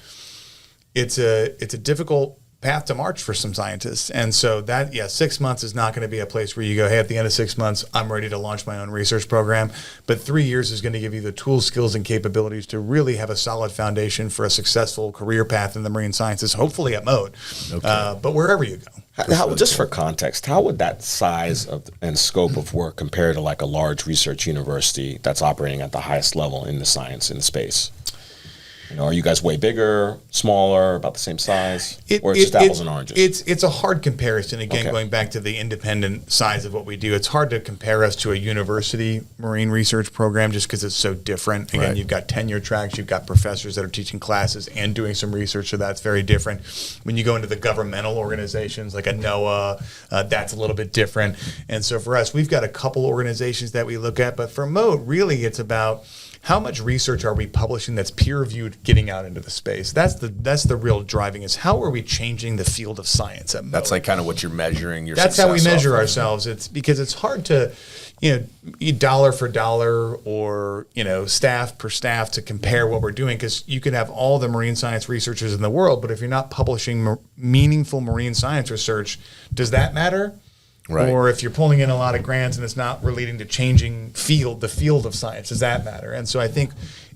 Speaker 2: difficult path to march for some scientists. And so that, 6 months is not going to be a place where you go, hey, at the end of 6 months, I'm ready to launch my own research program. But 3 years is going to give you the tools, skills, and capabilities to really have a solid foundation for a successful career path in the marine sciences, hopefully at Mote, but wherever you go.
Speaker 1: Just for context, how would that size and scope of work compare to like a large research university that's operating at the highest level in the science, in the space? Are you guys way bigger, smaller, about the same size, or it's just apples and oranges?
Speaker 2: It's a hard comparison. Again, going back to the independent size of what we do, it's hard to compare us to a university marine research program just because it's so different. Again, you've got tenure tracks, you've got professors that are teaching classes and doing some research, so that's very different. When you go into the governmental organizations like a NOAA, that's a little bit different. And so for us, we've got a couple organizations that we look at, but for Mote, really it's about how much research are we publishing that's peer-reviewed getting out into the space? That's the real driving is how are we changing the field of science at Mote?
Speaker 3: That's like kind of what you're measuring your
Speaker 2: That's
Speaker 3: success
Speaker 2: how we measure
Speaker 3: off of.
Speaker 2: ourselves. It's because it's hard to, dollar for dollar or, staff per staff to compare what we're doing because you could have all the marine science researchers in the world, but if you're not publishing meaningful marine science research, does that matter?
Speaker 3: Right.
Speaker 2: Or if you're pulling in a lot of grants and it's not relating to changing the field of science, does that matter? And so I think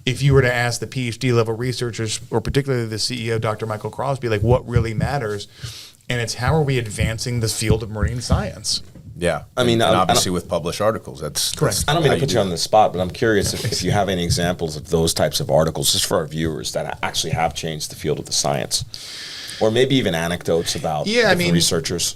Speaker 2: if you were to ask the PhD level researchers, or particularly the CEO, Dr. Michael Crosby, like what really matters, and it's how are we advancing the field of marine science?
Speaker 3: Yeah,
Speaker 1: I mean,
Speaker 3: and obviously with published articles, that's
Speaker 2: correct.
Speaker 1: I don't mean to put you on the spot, but I'm curious if you have any examples of those types of articles, just for our viewers, that actually have changed the field of the science. Or maybe even anecdotes about different researchers.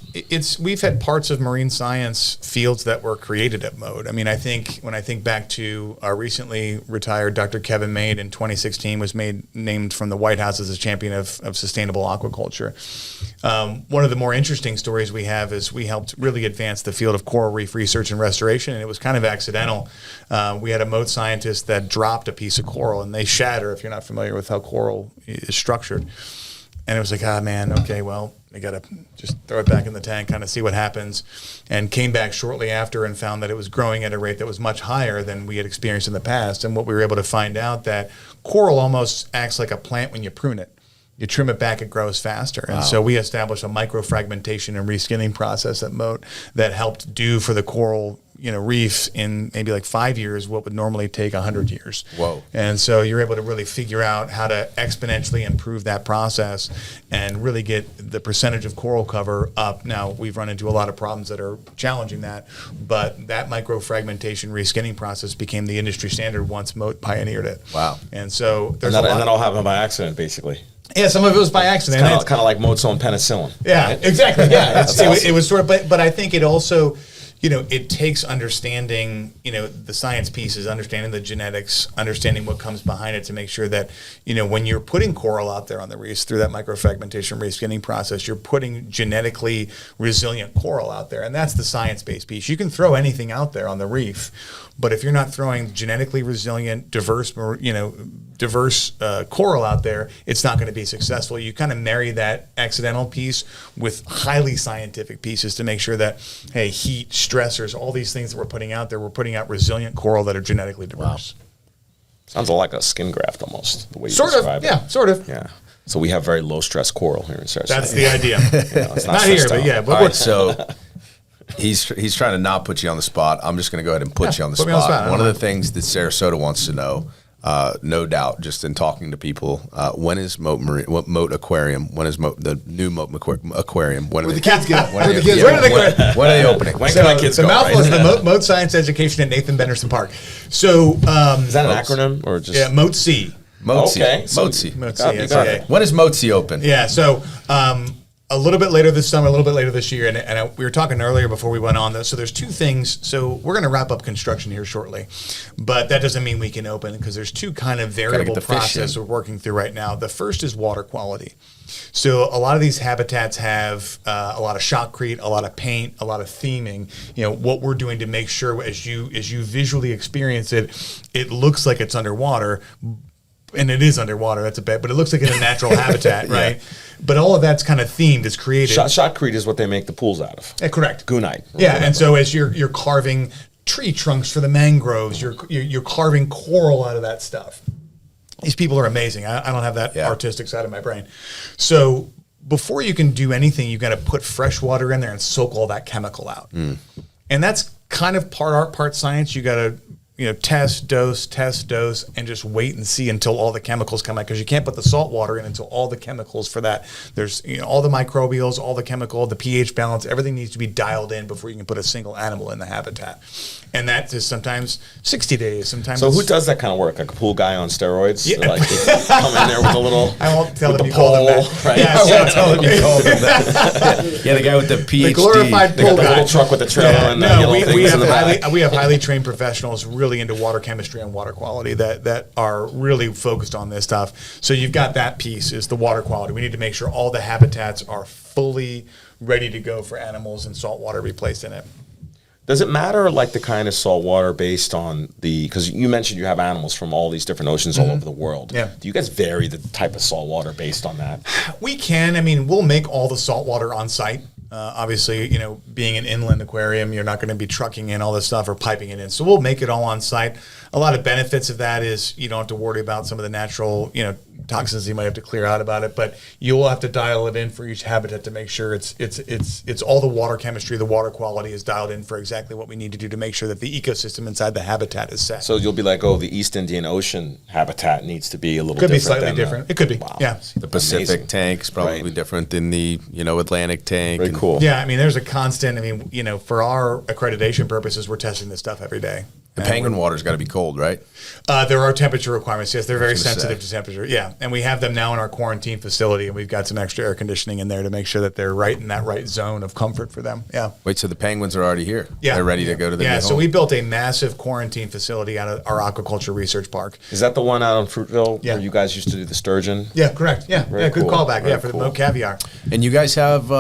Speaker 2: We've had parts of marine science fields that were created at Mote. I mean, I think when I think back to our recently retired Dr. Kevin Maid in 2016 was named from the White House as a champion of sustainable aquaculture. One of the more interesting stories we have is we helped really advance the field of coral reef research and restoration, and it was kind of accidental. We had a Mote scientist that dropped a piece of coral, and they shatter if you're not familiar with how coral is structured. And it was like, okay, well, I got to just throw it back in the tank, kind of see what happens. And came back shortly after and found that it was growing at a rate that was much higher than we had experienced in the past. And what we were able to find out that coral almost acts like a plant when you prune it. You trim it back, it grows faster. And so we established a microfragmentation and reskinning process at Mote that helped do for the coral reef in maybe like 5 years what would normally take 100 years.
Speaker 3: Whoa.
Speaker 2: And so you're able to really figure out how to exponentially improve that process and really get the percentage of coral cover up. Now, we've run into a lot of problems that are challenging that, but that microfragmentation reskinning process became the industry standard once Mote pioneered it.
Speaker 3: Wow.
Speaker 2: And so there's
Speaker 1: and that all happened by accident, basically.
Speaker 2: Yeah, some of it was by accident.
Speaker 1: It's kind of like Mote's own penicillin.
Speaker 2: Yeah,
Speaker 1: right?
Speaker 2: exactly. Yeah,
Speaker 1: Awesome.
Speaker 2: it was sort of, but I think it also, it takes understanding, the science pieces, understanding the genetics, understanding what comes behind it to make sure that, when you're putting coral out there on the reefs through that microfragmentation reskinning process, you're putting genetically resilient coral out there. And that's the science-based piece. You can throw anything out there on the reef, but if you're not throwing genetically resilient, diverse coral out there, it's not going to be successful. You kind of marry that accidental piece with highly scientific pieces to make sure that, hey, heat, stressors, all these things that we're putting out there, we're putting out resilient coral that are genetically diverse.
Speaker 1: Wow. Sounds like a skin graft almost, the way you
Speaker 2: Sort
Speaker 1: describe
Speaker 2: of, yeah, sort of.
Speaker 1: Yeah. So we have very low stress coral here in Sarasota.
Speaker 2: That's the idea.
Speaker 1: It's
Speaker 2: not here, but yeah. But
Speaker 3: All right, so he's trying to not put you on the spot. I'm just going to go ahead and put you on the
Speaker 2: put me on the
Speaker 3: spot.
Speaker 2: spot.
Speaker 3: One of the things that Sarasota wants to know, no doubt, just in talking to people, when is Mote Aquarium? When is the new Mote Aquarium? When
Speaker 4: Where the kids go?
Speaker 3: When are they opening?
Speaker 1: When can my kids
Speaker 2: the
Speaker 1: go?
Speaker 2: mouthful
Speaker 1: Right?
Speaker 2: is the Mote Science Education at Nathan Benderson Park. So
Speaker 1: Is that an acronym or just?
Speaker 2: yeah, Mote C.
Speaker 3: Mote.
Speaker 1: Okay.
Speaker 3: Mote.
Speaker 2: Mote
Speaker 1: Got
Speaker 2: C.
Speaker 1: it,
Speaker 2: It's
Speaker 1: got
Speaker 2: okay.
Speaker 1: it.
Speaker 3: When is Mote open?
Speaker 2: Yeah, so a little bit later this summer, a little bit later this year, and we were talking earlier before we went on. So there's two things. So we're going to wrap up construction here shortly, but that doesn't mean we can open because there's two kind of variable
Speaker 3: the fish
Speaker 2: processes
Speaker 3: in.
Speaker 2: we're working through right now. The first is water quality. So a lot of these habitats have a lot of shotcrete, a lot of paint, a lot of theming. What we're doing to make sure as you visually experience it, it looks like it's underwater. And it is underwater, that's a bet, but it looks like in a natural habitat, right? Yeah. But all of that's kind of themed, it's created.
Speaker 1: Shotcrete is what they make the pools out of.
Speaker 2: Yeah, correct.
Speaker 1: Gunite.
Speaker 2: Yeah, and so as you're carving tree trunks for the mangroves, you're carving coral out of that stuff. These people are amazing. I don't have that artistic side of my brain. So before you can do anything, you got to put fresh water in there and soak all that chemical out. And that's kind of part art, part science. You got to, test, dose, and just wait and see until all the chemicals come out, because you can't put the salt water in until all the chemicals for that. There's all the microbials, all the chemical, the pH balance, everything needs to be dialed in before you can put a single animal in the habitat. And that is sometimes 60 days. Sometimes.
Speaker 1: So who does that kind of work? Like a pool guy on steroids? Yeah. Like they come in there with a little.
Speaker 2: I won't tell them you
Speaker 1: pole,
Speaker 2: call them that.
Speaker 1: Right?
Speaker 2: Yeah,
Speaker 3: I won't tell them you called them that. Yeah, the guy with the PhD.
Speaker 2: The glorified
Speaker 1: They got
Speaker 2: pool
Speaker 1: the
Speaker 2: guy.
Speaker 1: little truck with the trailer and the yellow
Speaker 2: we
Speaker 1: things in the back.
Speaker 2: we have highly trained professionals really into water chemistry and water quality that are really focused on this stuff. So you've got that piece is the water quality. We need to make sure all the habitats are fully ready to go for animals and salt water to be placed in it.
Speaker 1: Does it matter, like, the kind of salt water based on because you mentioned you have animals from all these different oceans all over the world.
Speaker 2: Yeah.
Speaker 1: Do you guys vary the type of salt water based on that?
Speaker 2: We can. I mean, we'll make all the salt water on site. Obviously, being an inland aquarium, you're not going to be trucking in all this stuff or piping it in. So we'll make it all on site. A lot of benefits of that is you don't have to worry about some of the natural, toxins you might have to clear out about it, but you'll have to dial it in for each habitat to make sure it's all the water chemistry, the water quality is dialed in for exactly what we need to do to make sure that the ecosystem inside the habitat is set.
Speaker 1: So you'll be like, the East Indian Ocean habitat needs to be a little
Speaker 2: could
Speaker 1: different.
Speaker 2: be slightly different. It could be.
Speaker 1: Wow.
Speaker 2: Yeah.
Speaker 3: The Pacific
Speaker 1: Amazing.
Speaker 3: tank's probably
Speaker 1: Right.
Speaker 3: different than the Atlantic tank.
Speaker 1: Very cool.
Speaker 2: Yeah, I mean, there's a constant. I mean, for our accreditation purposes, we're testing this stuff every day.
Speaker 3: The penguin water's got to be cold, right?
Speaker 2: There are temperature requirements. Yes, they're very
Speaker 3: gonna
Speaker 2: sensitive to temperature. Yeah, and we have them now in our quarantine facility, and we've got some extra air conditioning in there to make sure that they're right in that right zone of comfort for them. Yeah.
Speaker 3: Wait, so the penguins are already here?
Speaker 2: Yeah,
Speaker 3: They're ready to go to their new
Speaker 2: so
Speaker 3: home?
Speaker 2: we built a massive quarantine facility out of our aquaculture research park.
Speaker 1: Is that the one out in Fruitville
Speaker 2: Yeah.
Speaker 1: where you guys used to do the sturgeon?
Speaker 2: Yeah, correct. Yeah,
Speaker 1: Very
Speaker 2: good
Speaker 1: cool.
Speaker 2: callback.
Speaker 1: Very
Speaker 2: For the
Speaker 1: cool.
Speaker 2: Mote caviar.
Speaker 3: And you guys have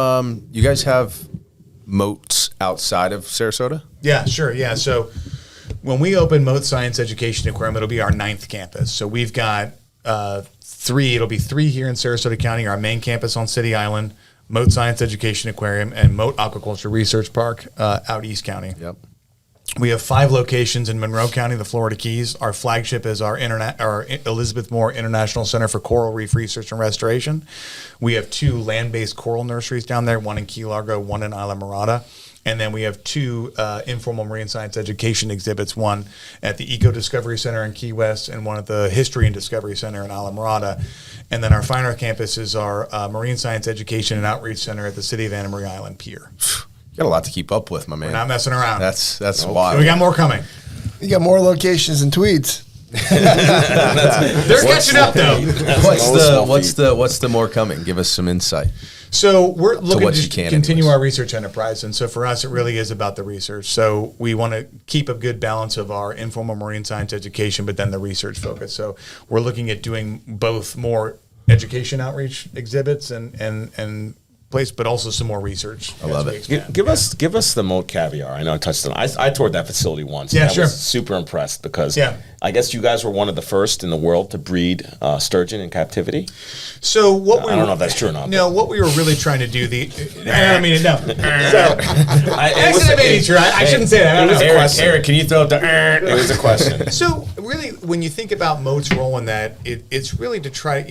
Speaker 3: moats outside of Sarasota?
Speaker 2: Yeah, sure. Yeah, so when we open Mote Science Education Aquarium, it'll be our 9th campus. So we've got 3. It'll be 3 here in Sarasota County, our main campus on City Island, Mote Science Education Aquarium, and Mote Aquaculture Research Park out East County.
Speaker 3: Yep.
Speaker 2: We have 5 locations in Monroe County, the Florida Keys. Our flagship is our Elizabeth Moore International Center for Coral Reef Research and Restoration. We have 2 land-based coral nurseries down there, one in Key Largo, one in Isla Mirada. And then we have 2 informal marine science education exhibits, one at the Eco Discovery Center in Key West and one at the History and Discovery Center in Isla Mirada. And then our final campus is our Marine Science Education and Outreach Center at the City of Anna Maria Island Pier.
Speaker 3: You got a lot to keep up with, my man.
Speaker 2: We're not messing around.
Speaker 3: That's wild.
Speaker 2: We got more coming.
Speaker 4: You got more locations and tweets.
Speaker 2: They're catching up, though.
Speaker 3: What's the more coming? Give us some insight.
Speaker 2: So we're looking
Speaker 3: what
Speaker 2: to
Speaker 3: you can
Speaker 2: continue
Speaker 3: anyways.
Speaker 2: our research enterprise. And so for us, it really is about the research. So we want to keep a good balance of our informal marine science education, but then the research focus. So we're looking at doing both more education outreach exhibits and place, but also some more research.
Speaker 3: I love
Speaker 2: as
Speaker 3: it.
Speaker 2: we expand.
Speaker 1: Give us the Mote caviar. I know I touched on. I toured that facility once.
Speaker 2: Yeah,
Speaker 1: and I
Speaker 2: sure.
Speaker 1: was super impressed because
Speaker 2: Yeah.
Speaker 1: I guess you guys were one of the first in the world to breed sturgeon in captivity.
Speaker 2: So what
Speaker 1: I don't know if that's true or not.
Speaker 2: No, what we were really trying to do I mean it. No. So,
Speaker 1: It was-
Speaker 2: I shouldn't say that.
Speaker 1: It was a question.
Speaker 3: Eric, can you throw the?
Speaker 1: It was a question.
Speaker 2: So really, when you think about Mote's role in that, it's really to try.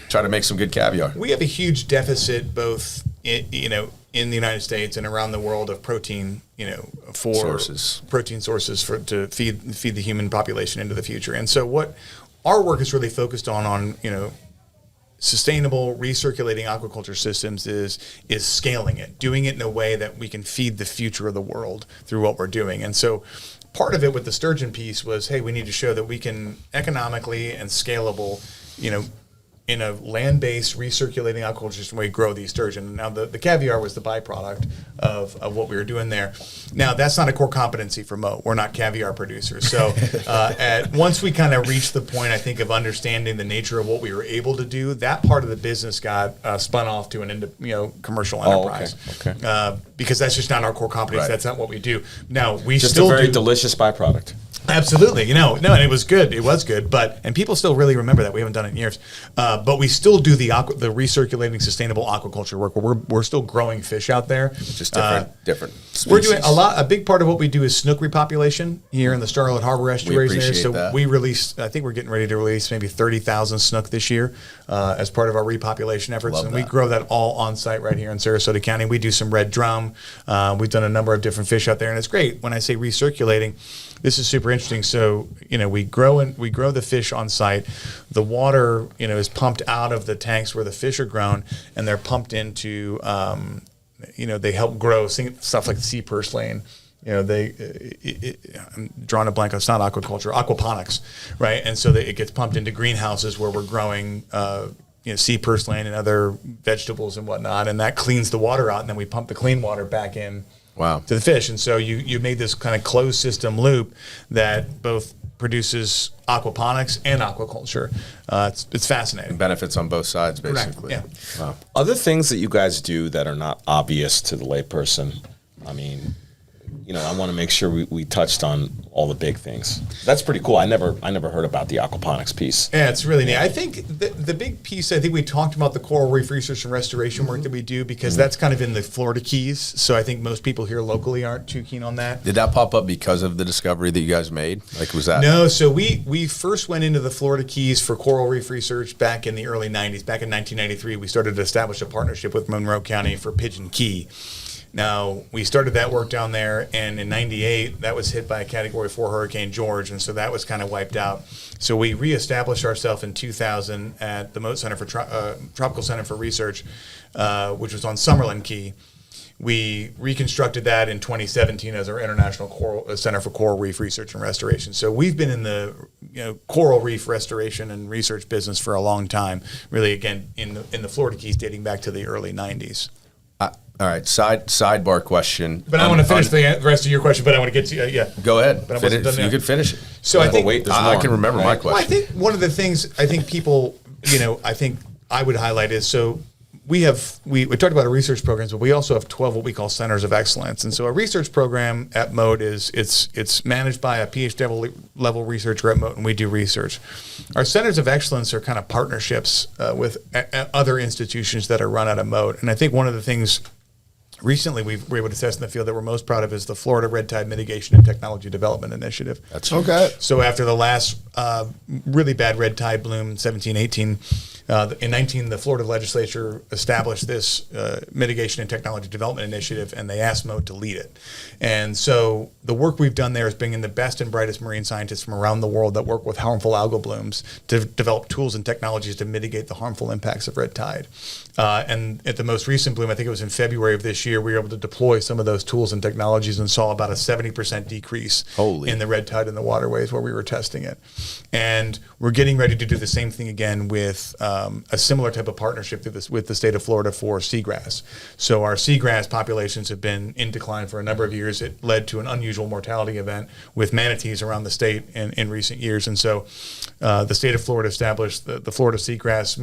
Speaker 3: Try to make some good caviar.
Speaker 2: We have a huge deficit, both in the United States and around the world, of protein. For
Speaker 3: Sources.
Speaker 2: protein sources to feed the human population into the future. And so, what our work is really focused on sustainable recirculating aquaculture systems is scaling it, doing it in a way that we can feed the future of the world through what we're doing. And so, part of it with the sturgeon piece was, hey, we need to show that we can economically and scalable, in a land-based recirculating aquaculture system, we grow these sturgeon. Now, the caviar was the byproduct of what we were doing there. Now, that's not a core competency for Mote. We're not caviar producers. So once we kind of reached the point, I think, of understanding the nature of what we were able to do, that part of the business got spun off to an commercial enterprise.
Speaker 1: Okay.
Speaker 2: Because that's just not our core competency.
Speaker 3: Right.
Speaker 2: That's not what we do. Now, we
Speaker 1: Just
Speaker 2: still
Speaker 1: a very
Speaker 2: do.
Speaker 1: delicious byproduct.
Speaker 2: Absolutely. No, and it was good. It was good, and people still really remember that. We haven't done it in years. But we still do the recirculating sustainable aquaculture work where we're still growing fish out there.
Speaker 3: Just different species.
Speaker 2: We're doing a big part of what we do is snook repopulation here in the Starlet Harbor estuaries there. So
Speaker 3: that.
Speaker 2: we released, I think we're getting ready to release maybe 30,000 snook this year as part of our repopulation efforts.
Speaker 3: Love
Speaker 2: and
Speaker 3: that.
Speaker 2: we grow that all on site right here in Sarasota County. We do some red drum. We've done a number of different fish out there, and it's great. When I say recirculating, this is super interesting. So, we grow the fish on site. The water, is pumped out of the tanks where the fish are grown, and they're pumped into, they help grow stuff like the sea purslane. I'm drawing a blank. It's not aquaculture, aquaponics, right? And so it gets pumped into greenhouses where we're growing, sea purslane and other vegetables and whatnot, and that cleans the water out, and then we pump the clean water back in.
Speaker 3: Wow.
Speaker 2: To the fish. And so you made this kind of closed system loop that both produces aquaponics and aquaculture. It's fascinating.
Speaker 3: Benefits on both sides, basically.
Speaker 2: Correct. Yeah.
Speaker 3: Wow.
Speaker 1: Other things that you guys do that are not obvious to the layperson. I mean, I want to make sure we touched on all the big things. That's pretty cool. I never heard about the aquaponics piece.
Speaker 2: Yeah, it's really neat. I think the big piece, I think we talked about the coral reef research and restoration work that we do because that's kind of in the Florida Keys. So I think most people here locally aren't too keen on that.
Speaker 3: Did that pop up because of the discovery that you guys made? Was that?
Speaker 2: No, so we first went into the Florida Keys for coral reef research back in the early 90s. Back in 1993, we started to establish a partnership with Monroe County for Pigeon Key. Now, we started that work down there, and in 98, that was hit by a Category 4 Hurricane George, and so that was kind of wiped out. So we reestablished ourselves in 2000 at the Mote Center for Tropical Center for Research, which was on Summerlin Key. We reconstructed that in 2017 as our International Center for Coral Reef Research and Restoration. So we've been in the coral reef restoration and research business for a long time, really, again, in the Florida Keys dating back to the early 90s.
Speaker 3: All right, sidebar question.
Speaker 2: But I want to finish the rest of your question, but I want to get to yeah.
Speaker 3: Go ahead.
Speaker 2: But I wasn't done
Speaker 3: You
Speaker 2: yet.
Speaker 3: could finish it.
Speaker 2: So I think
Speaker 3: I can remember my question.
Speaker 2: Well, I think one of the things I think people, I think I would highlight is we talked about our research programs, but we also have 12 what we call centers of excellence. And so a research program at Mote it's managed by a PhD level researcher at Mote, and we do research. Our centers of excellence are kind of partnerships with other institutions that are run out of Mote. And I think one of the things recently we were able to test in the field that we're most proud of is the Florida Red Tide Mitigation and Technology Development Initiative.
Speaker 3: That's
Speaker 4: okay.
Speaker 2: So after the last really bad red tide bloom, 17, 18, in 19, the Florida legislature established this Mitigation and Technology Development Initiative, and they asked Mote to lead it. And so the work we've done there is bringing the best and brightest marine scientists from around the world that work with harmful algal blooms to develop tools and technologies to mitigate the harmful impacts of red tide. And at the most recent bloom, I think it was in February of this year, we were able to deploy some of those tools and technologies and saw about a 70% decrease in the red tide in the waterways where we were testing it. And we're getting ready to do the same thing again with a similar type of partnership with the state of Florida for seagrass. So our seagrass populations have been in decline for a number of years. It led to an unusual mortality event with manatees around the state in recent years. And so the state of Florida established the Florida Seagrass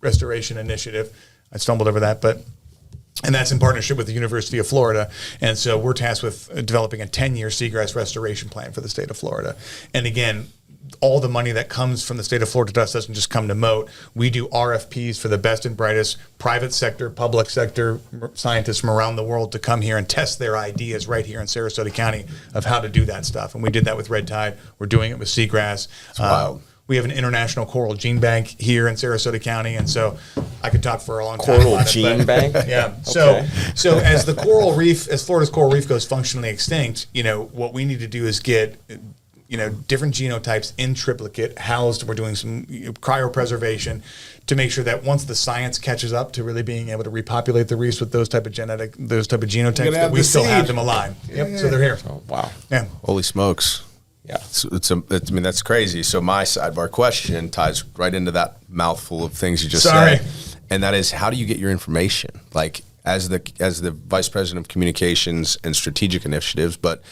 Speaker 2: Restoration Initiative. I stumbled over that, and that's in partnership with the University of Florida. And so we're tasked with developing a 10-year seagrass restoration plan for the state of Florida. And again, all the money that comes from the state of Florida to us doesn't just come to Mote. We do RFPs for the best and brightest private sector, public sector scientists from around the world to come here and test their ideas right here in Sarasota County of how to do that stuff. And we did that with red tide. We're doing it with seagrass. We have an international coral gene bank here in Sarasota County, and so I could talk for a long time.
Speaker 1: Coral gene bank?
Speaker 2: Yeah.
Speaker 1: Okay.
Speaker 2: So as the coral reef, as Florida's coral reef goes functionally extinct, what we need to do is get different genotypes in triplicate housed. We're doing some cryopreservation to make sure that once the science catches up to really being able to repopulate the reefs with those type of genotypes, that we still have them alive. Yep. So they're here.
Speaker 1: Oh, wow.
Speaker 2: Yeah.
Speaker 3: Holy smokes.
Speaker 1: Yeah.
Speaker 3: That's crazy. So my sidebar question ties right into that mouthful of things you just
Speaker 2: Sorry.
Speaker 3: said. And that is, how do you get your information? Like as the Vice President of Communications and Strategic Initiatives, but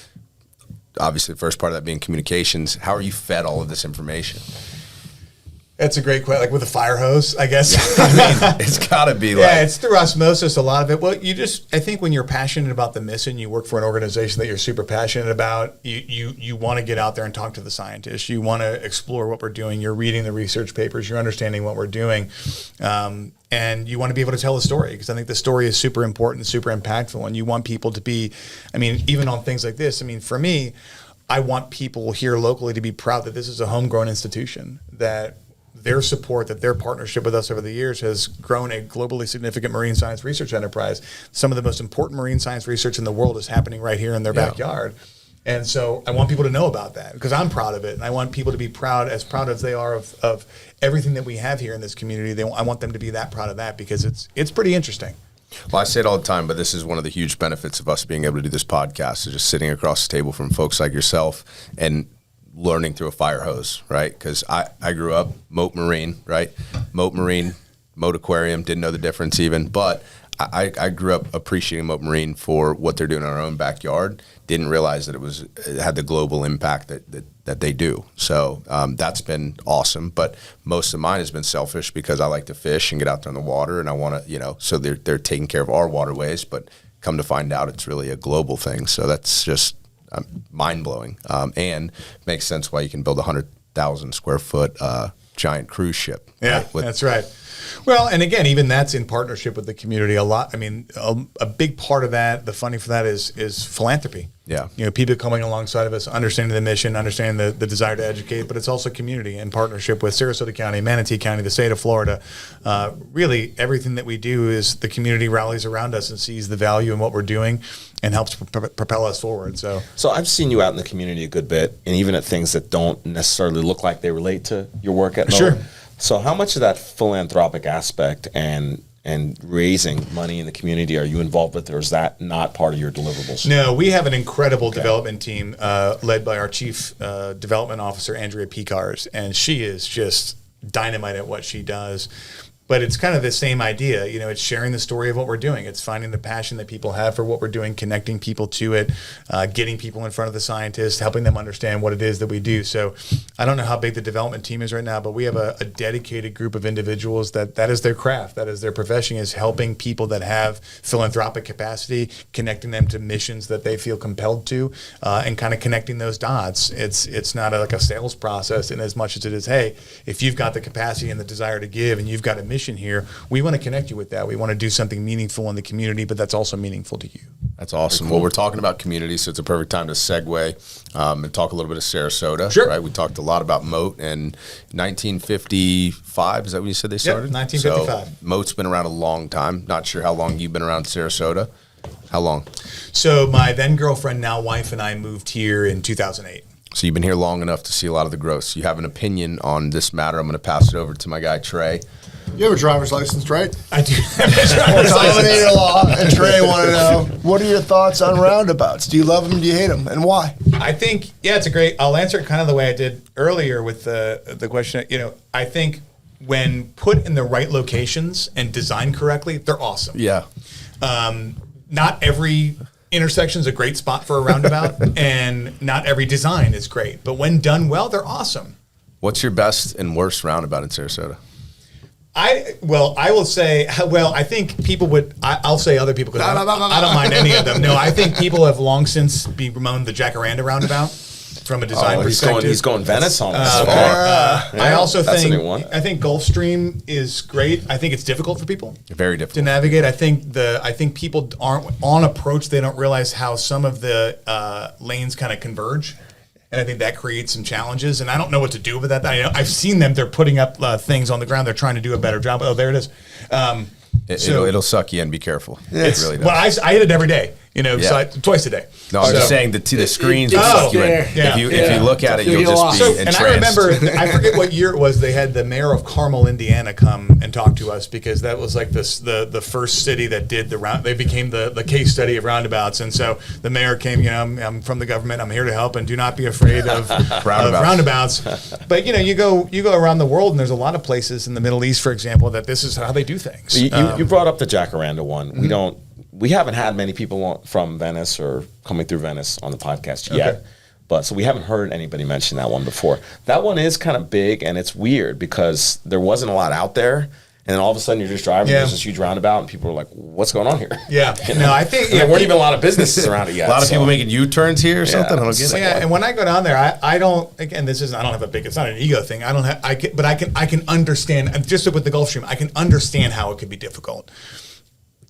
Speaker 3: obviously the first part of that being communications, how are you fed all of this information?
Speaker 2: That's a great question. Like with a fire hose, I guess.
Speaker 3: I mean, it's got to be like.
Speaker 2: Yeah, it's through osmosis, a lot of it. Well, I think when you're passionate about the mission, you work for an organization that you're super passionate about, you want to get out there and talk to the scientists. You want to explore what we're doing. You're reading the research papers. You're understanding what we're doing. And you want to be able to tell a story, because I think the story is super important, super impactful. And you want people to be, I mean, even on things like this, I mean, for me, I want people here locally to be proud that this is a homegrown institution, that their support, that their partnership with us over the years has grown a globally significant marine science research enterprise. Some of the most important marine science research in the world is happening right here in their backyard. And so I want people to know about that, because I'm proud of it. And I want people to be proud as they are of everything that we have here in this community. I want them to be that proud of that, because it's pretty interesting.
Speaker 3: Well, I say it all the time, but this is one of the huge benefits of us being able to do this podcast, is just sitting across the table from folks like yourself and learning through a fire hose, right? Because I grew up Mote Marine, right? Mote Marine, Mote Aquarium, didn't know the difference even, but I grew up appreciating Mote Marine for what they're doing in our own backyard. Didn't realize that it had the global impact that they do. So that's been awesome. But most of mine has been selfish, because I like to fish and get out there in the water, and I want to, so they're taking care of our waterways. But come to find out, it's really a global thing. So that's just mind-blowing, and makes sense why you can build a 100,000 square foot giant cruise ship.
Speaker 2: Yeah,
Speaker 3: right?
Speaker 2: That's right. Well, and again, even that's in partnership with the community a lot. I mean, a big part of that, the funding for that is philanthropy.
Speaker 3: Yeah.
Speaker 2: People coming alongside of us, understanding the mission, understanding the desire to educate, but it's also community in partnership with Sarasota County, Manatee County, the state of Florida. Really, everything that we do is the community rallies around us and sees the value in what we're doing and helps propel us forward. So
Speaker 1: I've seen you out in the community a good bit, and even at things that don't necessarily look like they relate to your work at Mote.
Speaker 2: Sure.
Speaker 1: So how much of that philanthropic aspect and raising money in the community are you involved with, or is that not part of your deliverables?
Speaker 2: No, we have an incredible development team led by our chief development officer, Andrea Picars, and she is just dynamite at what she does. But it's kind of the same idea, it's sharing the story of what we're doing. It's finding the passion that people have for what we're doing, connecting people to it, getting people in front of the scientists, helping them understand what it is that we do. So I don't know how big the development team is right now, but we have a dedicated group of individuals that is their craft, that is their profession, is helping people that have philanthropic capacity, connecting them to missions that they feel compelled to, and kind of connecting those dots. It's not like a sales process in as much as it is, hey, if you've got the capacity and the desire to give and you've got a mission here, we want to connect you with that. We want to do something meaningful in the community, but that's also meaningful to you.
Speaker 3: That's awesome. Cool. Well, we're talking about community, so it's a perfect time to segue and talk a little bit of Sarasota.
Speaker 2: Sure.
Speaker 3: Right? We talked a lot about Mote, and 1955, is that when you said they started?
Speaker 2: Yep, 1955.
Speaker 3: So Mote's been around a long time. Not sure how long you've been around Sarasota. How long?
Speaker 2: So my then girlfriend, now wife, and I moved here in 2008.
Speaker 3: So you've been here long enough to see a lot of the growth. So you have an opinion on this matter. I'm going to pass it over to my guy, Trey.
Speaker 4: You have a driver's license, right?
Speaker 2: I do.
Speaker 4: Dominator law, and Trey want to know, what are your thoughts on roundabouts? Do you love them? Do you hate them? And why?
Speaker 2: I think, it's a great, I'll answer it kind of the way I did earlier with the question. I think when put in the right locations and designed correctly, they're awesome.
Speaker 3: Yeah.
Speaker 2: Not every intersection is a great spot for a roundabout, and not every design is great. But when done well, they're awesome.
Speaker 3: What's your best and worst roundabout in Sarasota?
Speaker 2: I will say, I think people would, I'll say other people, because I don't mind any of them. No, I think people have long since bemoaned the Jacaranda roundabout from a design perspective.
Speaker 1: He's going Venice on this.
Speaker 2: I also think Gulfstream is great. I think it's difficult for people.
Speaker 3: Very difficult
Speaker 2: to navigate. I think people aren't on approach. They don't realize how some of the lanes kind of converge. And I think that creates some challenges, and I don't know what to do with that. I've seen them; they're putting up things on the ground. They're trying to do a better job. Oh, there it is.
Speaker 3: It'll suck you in. Be careful. It really does.
Speaker 2: Well, I hit it every day. So twice a day.
Speaker 3: No, I'm just saying the screens. If you look at it, you'll just be entranced.
Speaker 2: And I remember, I forget what year it was. They had the mayor of Carmel, Indiana, come and talk to us, because that was like the first city that did the round. They became the case study of roundabouts, and so the mayor came. I'm from the government. I'm here to help, and do not be afraid of roundabouts. But you go around the world, and there's a lot of places in the Middle East, for example, that this is how they do things.
Speaker 1: You brought up the Jacaranda one. We haven't had many people from Venice or coming through Venice on the podcast yet. But so we haven't heard anybody mention that one before. That one is kind of big, and it's weird because there wasn't a lot out there. And then all of a sudden you're just driving, there's this huge roundabout, and people are like, what's going on here?
Speaker 2: Yeah.
Speaker 1: You know?
Speaker 2: No, I think
Speaker 1: there weren't even a lot of businesses around it yet.
Speaker 3: A lot of people making U-turns here or something. I don't get it.
Speaker 2: Yeah, and when I go down there, I don't. Again, I don't have a big. It's not an ego thing. But I can understand. Just with the Gulf Stream, I can understand how it could be difficult.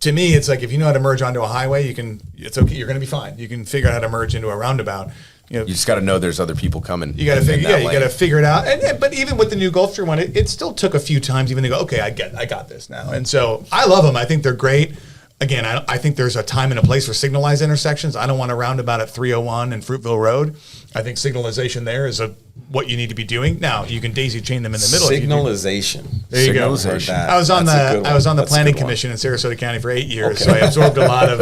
Speaker 2: To me, it's like if you know how to merge onto a highway, it's okay. You're going to be fine. You can figure out how to merge into a roundabout.
Speaker 3: You just got to know there's other people coming.
Speaker 2: You got to figure. You got to figure it out. But even with the new Gulfstream one, it still took a few times even to go. Okay, I got this now. And so I love them. I think they're great. Again, I think there's a time and a place for signalized intersections. I don't want a roundabout at 301 and Fruitville Road. I think signalization there is what you need to be doing. Now you can daisy chain them in the middle.
Speaker 1: Signalization.
Speaker 2: There you go. I was on the planning commission in Sarasota County for 8 years, so I absorbed a lot of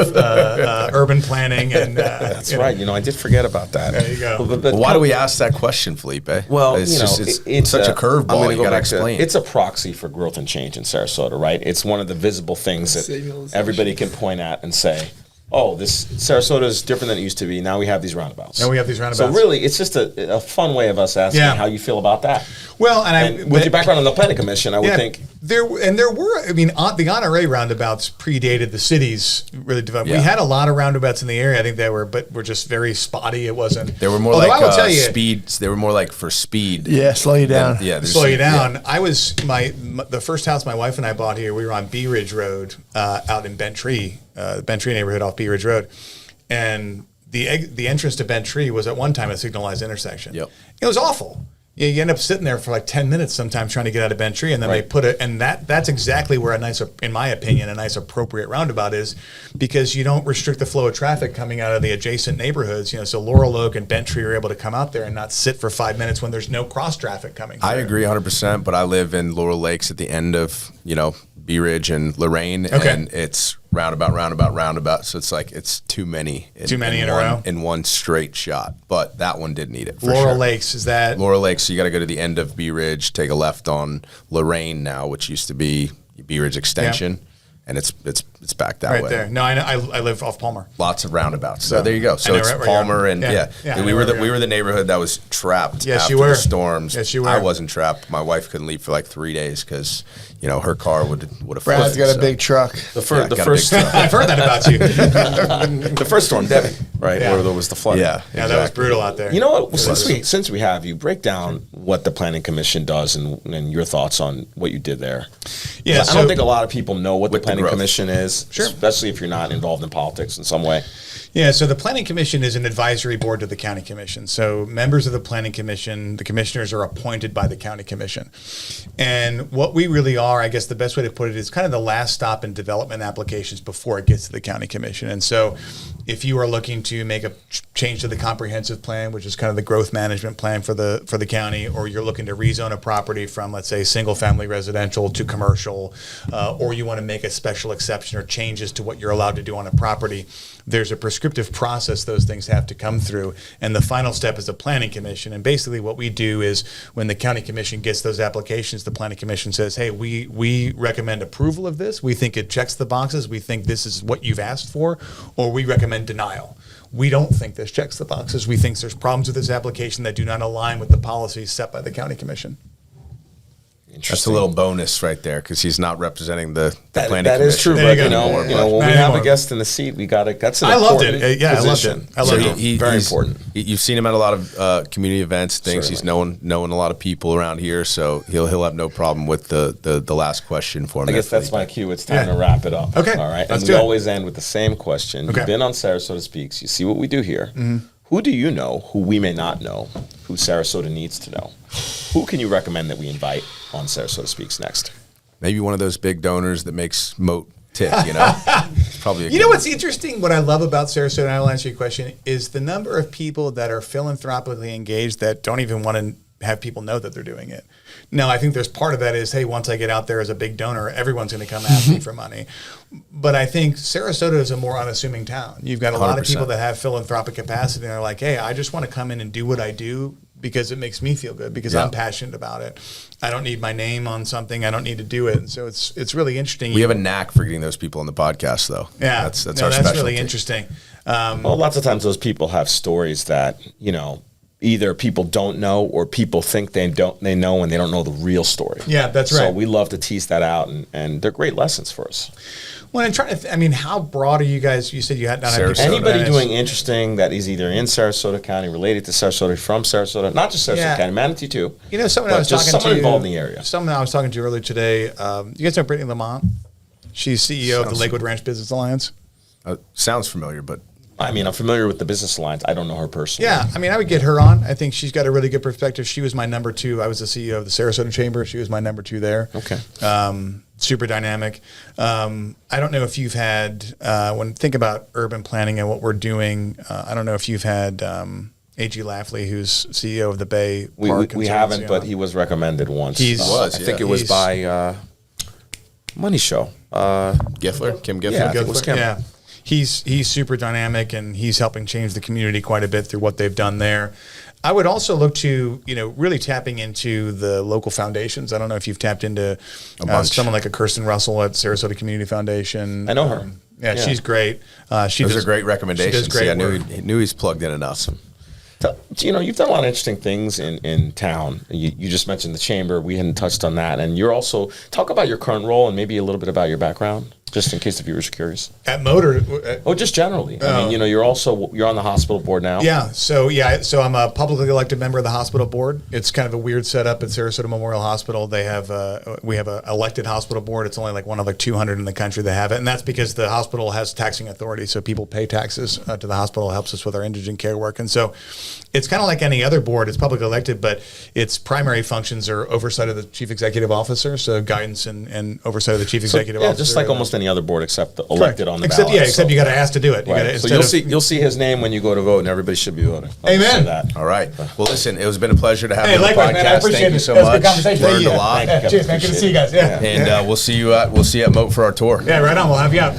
Speaker 2: urban planning. And
Speaker 1: that's right. I did forget about that.
Speaker 2: There you go.
Speaker 3: But why do we ask that question, Felipe?
Speaker 1: Well,
Speaker 3: it's such a curveball. You got to explain.
Speaker 1: It's a proxy for growth and change in Sarasota, right? It's one of the visible things that everybody can point at and say, oh, this Sarasota is different than it used to be. Now we have these roundabouts.
Speaker 2: So
Speaker 1: really, it's just a fun way of us asking how you feel about that.
Speaker 2: Well,
Speaker 1: with your background on the planning commission, I would think
Speaker 2: there were. The Honore roundabouts predated the city's really development. We had a lot of roundabouts in the area. I think but were just very spotty. It wasn't.
Speaker 3: They were more like speed. They were more like for speed.
Speaker 4: Yeah, slow you down.
Speaker 2: Slow you down. Yeah. I was the first house my wife and I bought here. We were on Bee Ridge Road out in Bent Tree. The Bent Tree neighborhood off Bee Ridge Road, and the entrance to Bent Tree was at one time a signalized intersection. Yep. It was awful. You end up sitting there for like 10 minutes sometimes trying to get out of Bent Tree, and then they put it, and that's exactly where in my opinion, a nice appropriate roundabout is, because you don't restrict the flow of traffic coming out of the adjacent neighborhoods. So Laurel Oak and Bent Tree are able to come out there and not sit for 5 minutes when there's no cross traffic coming.
Speaker 3: I agree 100%, but I live in Laurel Lakes at the end of Bee Ridge and Lorraine, and it's roundabout. So it's like it's too many in
Speaker 2: a row
Speaker 3: in one straight shot. But that one did need it.
Speaker 2: Laurel Lakes, is that
Speaker 3: Laurel Lakes? So you got to go to the end of Bee Ridge, take a left on Lorraine now, which used to be Bee Ridge Extension. Yep. And it's back that way.
Speaker 2: Right there. No, I live off Palmer.
Speaker 3: Lots of roundabouts. So there you go. So it's Palmer and we were the neighborhood that was trapped after the storms.
Speaker 2: Yes, you were.
Speaker 3: I wasn't trapped. My wife couldn't leave for like 3 days because her car would have.
Speaker 4: Brad's got a big truck.
Speaker 1: The first
Speaker 2: I've heard that about you.
Speaker 1: The first storm, Debbie, right?
Speaker 2: Yeah.
Speaker 1: Where there was the flooding.
Speaker 2: Yeah, exactly. That was brutal out there.
Speaker 1: You know what? Since we have you, break down what the Planning Commission does and your thoughts on what you did there.
Speaker 2: Yeah,
Speaker 1: I don't think a lot of people know what the Planning Commission is, especially if you're not involved in politics in some way.
Speaker 2: Yeah, so the Planning Commission is an advisory board to the County Commission. So members of the Planning Commission, the commissioners are appointed by the County Commission. And what we really are, I guess the best way to put it is kind of the last stop in development applications before it gets to the County Commission. And so if you are looking to make a change to the comprehensive plan, which is kind of the growth management plan for the county, or you're looking to rezone a property from, let's say, single family residential to commercial, or you want to make a special exception or changes to what you're allowed to do on a property, there's a prescriptive process those things have to come through. And the final step is the Planning Commission. And basically what we do is when the County Commission gets those applications, the Planning Commission says, hey, we recommend approval of this. We think it checks the boxes. We think this is what you've asked for, or we recommend denial. We don't think this checks the boxes. We think there's problems with this application that do not align with the policies set by the County Commission.
Speaker 3: That's a little bonus right there because he's not representing the planning commission.
Speaker 1: That is true, but when we have a guest in the seat, we got to. That's an important position.
Speaker 2: I loved it.
Speaker 1: Very important.
Speaker 3: You've seen him at a lot of community events, things. Certainly. He's known a lot of people around here, so he'll have no problem with the last question for him.
Speaker 1: I guess that's my cue. It's time to wrap it up.
Speaker 2: Okay.
Speaker 1: All right. And we always end with the same question. You've been on Sarasota SpeaX. You see what we do here. Mm-hmm. Who do you know who we may not know, who Sarasota needs to know? Who can you recommend that we invite on Sarasota SpeaX next?
Speaker 3: Maybe one of those big donors that makes Mote tick, It's probably
Speaker 2: You know what's interesting, what I love about Sarasota, and I'll answer your question, is the number of people that are philanthropically engaged that don't even want to have people know that they're doing it. Now, I think there's part of that is, hey, once I get out there as a big donor, everyone's going to come ask me for money. But I think Sarasota is a more unassuming town. You've got a lot of people that have philanthropic capacity and they're like, hey, I just want to come in and do what I do because it makes me feel good, because I'm passionate about it. I don't need my name on something. I don't need to do it. And so it's really interesting.
Speaker 3: We have a knack for getting those people on the podcast, though.
Speaker 2: Yeah.
Speaker 3: That's our specialty.
Speaker 2: Really interesting.
Speaker 1: Well, lots of times those people have stories that, either people don't know or people think they know and they don't know the real story.
Speaker 2: Yeah, that's right.
Speaker 1: So we love to tease that out, and they're great lessons for us.
Speaker 2: Well, I'm trying to. I mean, how broad are you guys? You said you had not had
Speaker 1: anybody doing interesting that is either in Sarasota County, related to Sarasota, from Sarasota, not just Sarasota County, Manatee too.
Speaker 2: You know, someone I was talking
Speaker 1: someone
Speaker 2: to
Speaker 1: involved in the area.
Speaker 2: Someone I was talking to earlier today. You guys know Brittany Lamont? She's CEO of the Lakewood Ranch Business Alliance.
Speaker 3: Sounds familiar, but
Speaker 1: I mean, I'm familiar with the Business Alliance. I don't know her personally.
Speaker 2: Yeah, I mean, I would get her on. I think she's got a really good perspective. She was my number 2. I was the CEO of the Sarasota Chamber. She was my number 2 there.
Speaker 1: Okay.
Speaker 2: Super dynamic. I don't know if you've had, when think about urban planning and what we're doing, I don't know if you've had A.G. Lafley, who's CEO of the Bay Park.
Speaker 1: We haven't, but he was recommended once.
Speaker 2: I
Speaker 1: think it was by Money Show.
Speaker 3: Giffler, Kim Giffler.
Speaker 1: Yeah, it was Kim.
Speaker 2: Yeah. He's super dynamic, and he's helping change the community quite a bit through what they've done there. I would also look to, really tapping into the local foundations. I don't know if you've tapped into someone like a Kirsten Russell at Sarasota Community Foundation.
Speaker 1: I know her.
Speaker 2: Yeah, she's great.
Speaker 3: Those are great recommendations.
Speaker 2: She does great work.
Speaker 3: I knew he's plugged in enough.
Speaker 1: You've done a lot of interesting things in town. You just mentioned the chamber. We hadn't touched on that. And you're also, talk about your current role and maybe a little bit about your background, just in case the viewers are curious.
Speaker 2: At Mote?
Speaker 1: Just generally. I mean, you're on the hospital board now.
Speaker 2: Yeah. So I'm a publicly elected member of the hospital board. It's kind of a weird setup at Sarasota Memorial Hospital. We have a elected hospital board. It's only like one of 200 in the country that have it, and that's because the hospital has taxing authority. So people pay taxes to the hospital. It helps us with our indigent care work, and so it's kind of like any other board. It's publicly elected, but its primary functions are oversight of the chief executive officer, so guidance and oversight of the chief executive officer.
Speaker 1: Just like almost any other board except elected on the ballot.
Speaker 2: Except you got to ask to do it.
Speaker 1: Right. So you'll see his name when you go to vote, and everybody should be voting.
Speaker 2: Amen.
Speaker 3: All right. Well, listen, it has been a pleasure to have you on the
Speaker 2: likewise,
Speaker 3: podcast.
Speaker 2: man, I appreciate
Speaker 3: Thank you
Speaker 2: it.
Speaker 3: so
Speaker 2: That was a
Speaker 3: much.
Speaker 2: good conversation.
Speaker 3: Learned a lot.
Speaker 2: Cheers, man. Good to see you guys. Yeah.
Speaker 3: And we'll see you at Mote for our tour.
Speaker 2: Yeah, right on. We'll have you out.